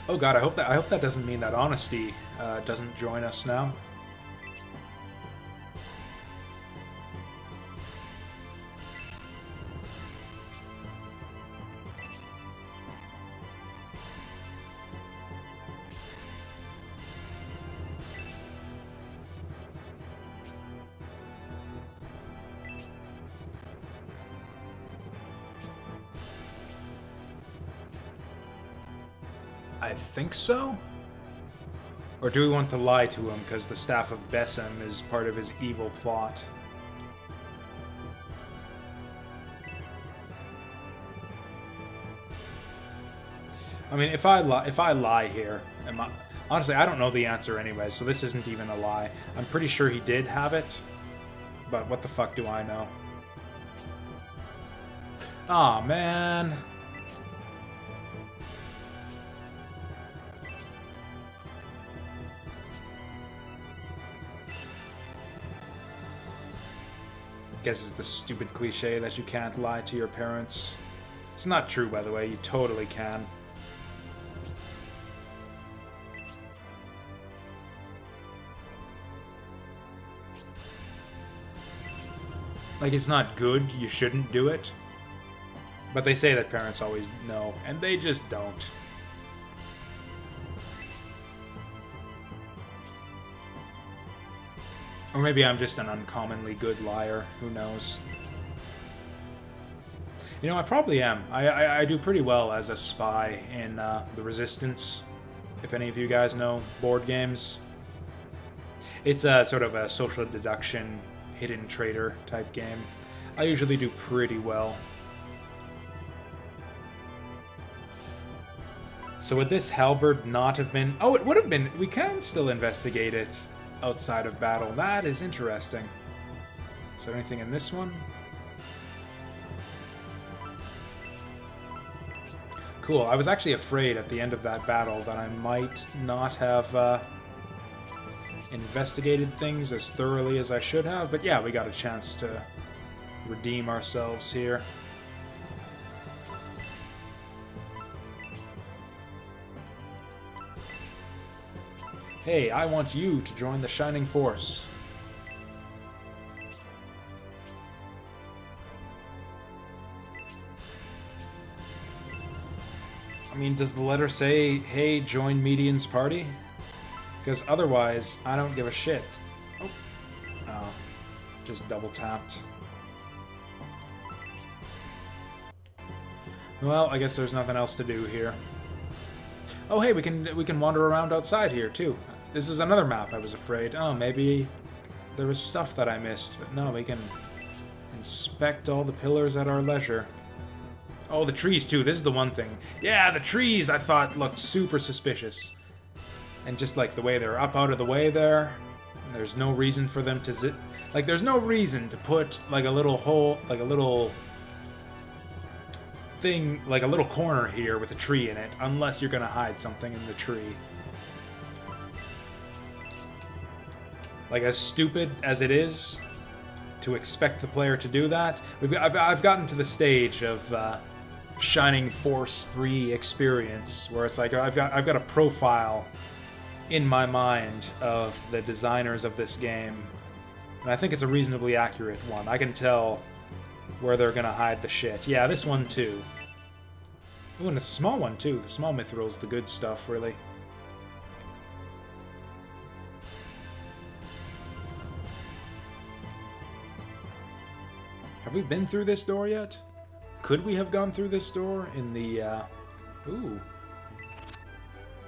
Oh god, I hope that doesn't mean that Honesty doesn't join us now. I think so? Or do we want to lie to him because the Staff of Besem is part of his evil plot? I mean, if I lie here, honestly, I don't know the answer anyway, so this isn't even a lie. I'm pretty sure he did have it, but what the fuck do I know? Aw, man. Guess it's the stupid cliche that you can't lie to your parents. It's not true, by the way. You totally can. Like, it's not good. You shouldn't do it. But they say that parents always know, and they just don't. Or maybe I'm just an uncommonly good liar. Who knows? You know, I probably am. I do pretty well as a spy in the Resistance, if any of you guys know board games. It's a sort of a social deduction, hidden traitor type game. I usually do pretty well. So would this halberd not have been... Oh, it would have been... We can still investigate it outside of battle. That is interesting. Is there anything in this one? Cool. I was actually afraid at the end of that battle that I might not have investigated things as thoroughly as I should have. But yeah, we got a chance to redeem ourselves here. Hey, I want you to join the Shining Force. I mean, does the letter say, hey, join Median's party? Because otherwise, I don't give a shit. Oh. Oh. Just double tapped. Well, I guess there's nothing else to do here. Oh, hey, we can wander around outside here, too. This is another map, I was afraid. Oh, maybe there was stuff that I missed. But no, we can inspect all the pillars at our leisure. Oh, the trees, too. This is the one thing. Yeah, the trees, I thought, looked super suspicious. And just, like, the way they're up out of the way there. And there's no reason for them to zip. Like, there's no reason to put, like, a little hole, like, a little thing, like a little corner here with a tree in it, unless you're gonna hide something in the tree. Like, as stupid as it is to expect the player to do that, I've gotten to the stage of Shining Force 3 experience, where it's like I've got a profile in my mind of the designers of this game, and I think it's a reasonably accurate one. I can tell where they're gonna hide the shit. Yeah, this one too. Ooh, and a small one too. The small mithril's the good stuff, really. Have we been through this door yet? Could we have gone through this door in the, ooh.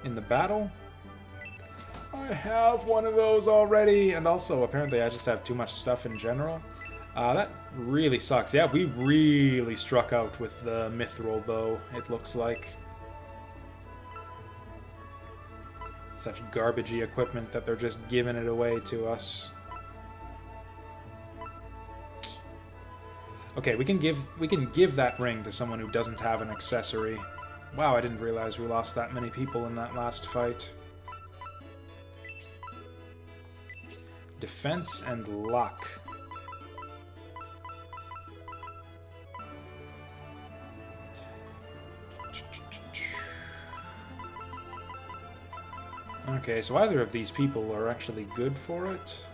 In the battle? I have one of those already, and also, apparently, I just have too much stuff in general. That really sucks. Yeah, we really struck out with the mithril bow, it looks like. Such garbagey equipment that they're just giving it away to us. Okay, we can give that ring to someone who doesn't have an accessory. Wow, I didn't realize we lost that many people in that last fight. Defense and luck. Okay, so either of these people are actually good for it.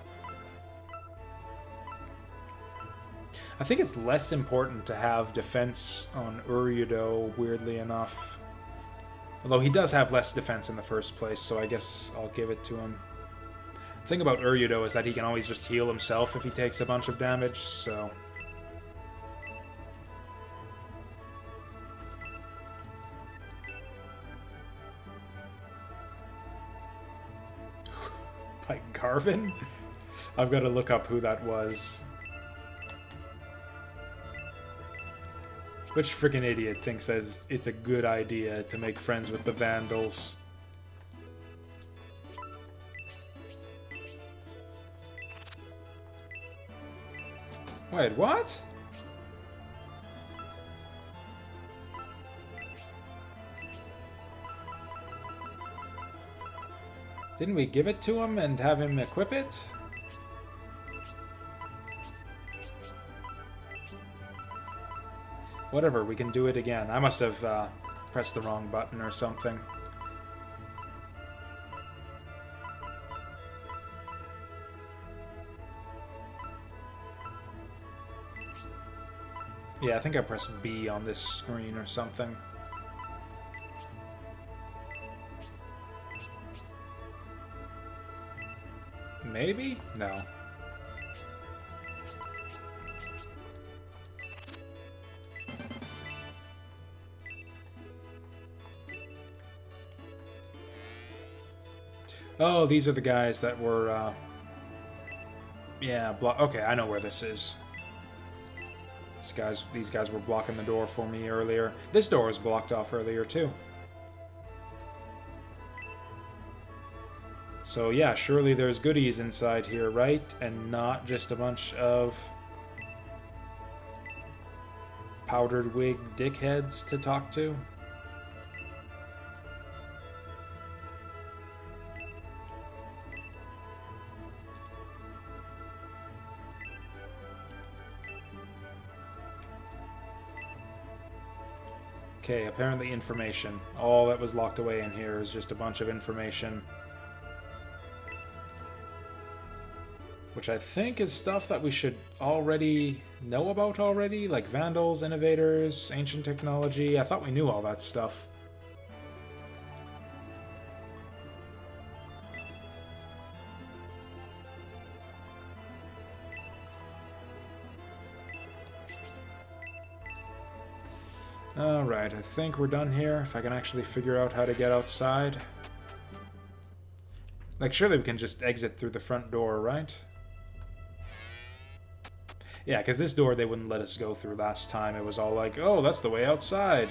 I think it's less important to have defense on Uryudo, weirdly enough. Although he does have less defense in the first place, so I guess I'll give it to him. The thing about Uryudo is that he can always just heal himself if he takes a bunch of damage, so... By Garvin? I've got to look up who that was. Which freaking idiot thinks that it's a good idea to make friends with the Vandals? Wait, what? Didn't we give it to him and have him equip it? Whatever, we can do it again. I must have pressed the wrong button or something. Yeah, I think I pressed B on this screen or something. Maybe? No. Oh, these are the guys that were, yeah, okay, I know where this is. These guys were blocking the door for me earlier. This door was blocked off earlier, too. So yeah, surely there's goodies inside here, right? And not just a bunch of powdered wig dickheads to talk to. Okay, apparently information. All that was locked away in here is just a bunch of information. Which I think is stuff that we should already know about already, like Vandals, Innovators, Ancient Technology. I thought we knew all that stuff. Alright, I think we're done here, if I can actually figure out how to get outside. Like, surely we can just exit through the front door, right? Yeah, because this door they wouldn't let us go through last time. It was all like, oh, that's the way outside.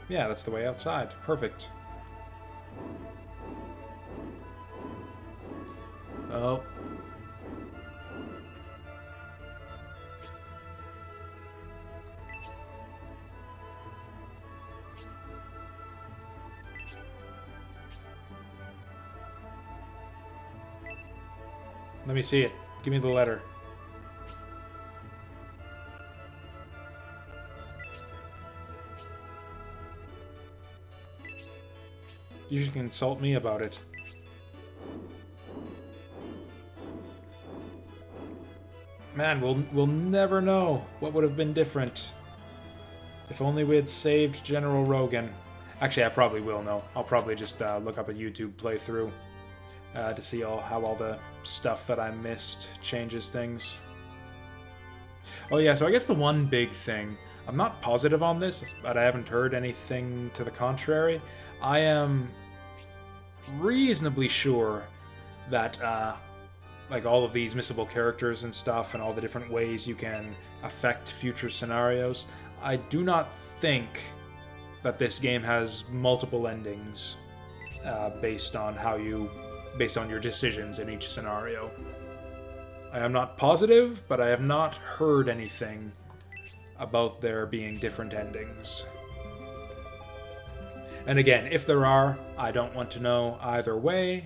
Yeah, that's the way outside. Perfect. Oh. Let me see it. Give me the letter. You should consult me about it. Man, we'll never know what would have been different. If only we had saved General Rogan. Actually, I probably will know. I'll probably just look up a YouTube playthrough to see how all the stuff that I missed changes things. Oh yeah, so I guess the one big thing, I'm not positive on this, but I haven't heard anything to the contrary. I am reasonably sure that like all of these missable characters and stuff and all the different ways you can affect future scenarios, I do not think that this game has multiple endings based on your decisions in each scenario. I am not positive, but I have not heard anything about there being different endings. And again, if there are, I don't want to know either way.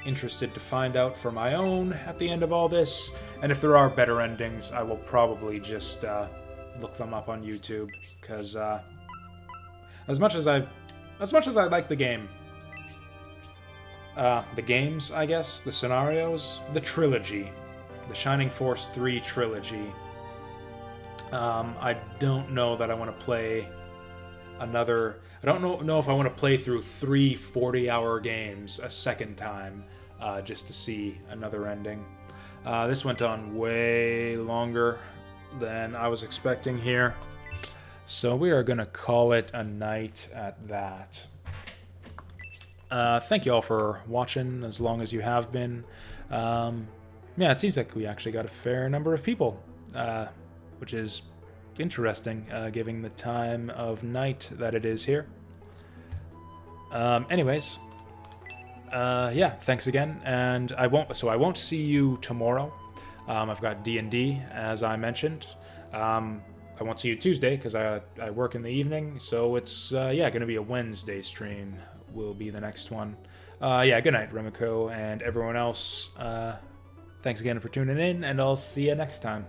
Interested to find out for my own at the end of all this, and if there are better endings, I will probably just look them up on YouTube, because as much as I like the game, the games, I guess, the scenarios, the trilogy, the Shining Force 3 trilogy, I don't know that I want to play another... I don't know if I want to play through 3 40-hour games a second time just to see another ending. This went on way longer than I was expecting here, so we are going to call it a night at that. Thank you all for watching, as long as you have been. Yeah, it seems like we actually got a fair number of people, which is interesting, given the time of night that it is here. Anyways, yeah, thanks again, and I won't see you tomorrow. I've got D&D, as I mentioned. I won't see you Tuesday, because I work in the evening, so it's, yeah, going to be a Wednesday stream will be the next one. Yeah, good night, Remiko, and everyone else. Thanks again for tuning in, and I'll see you next time.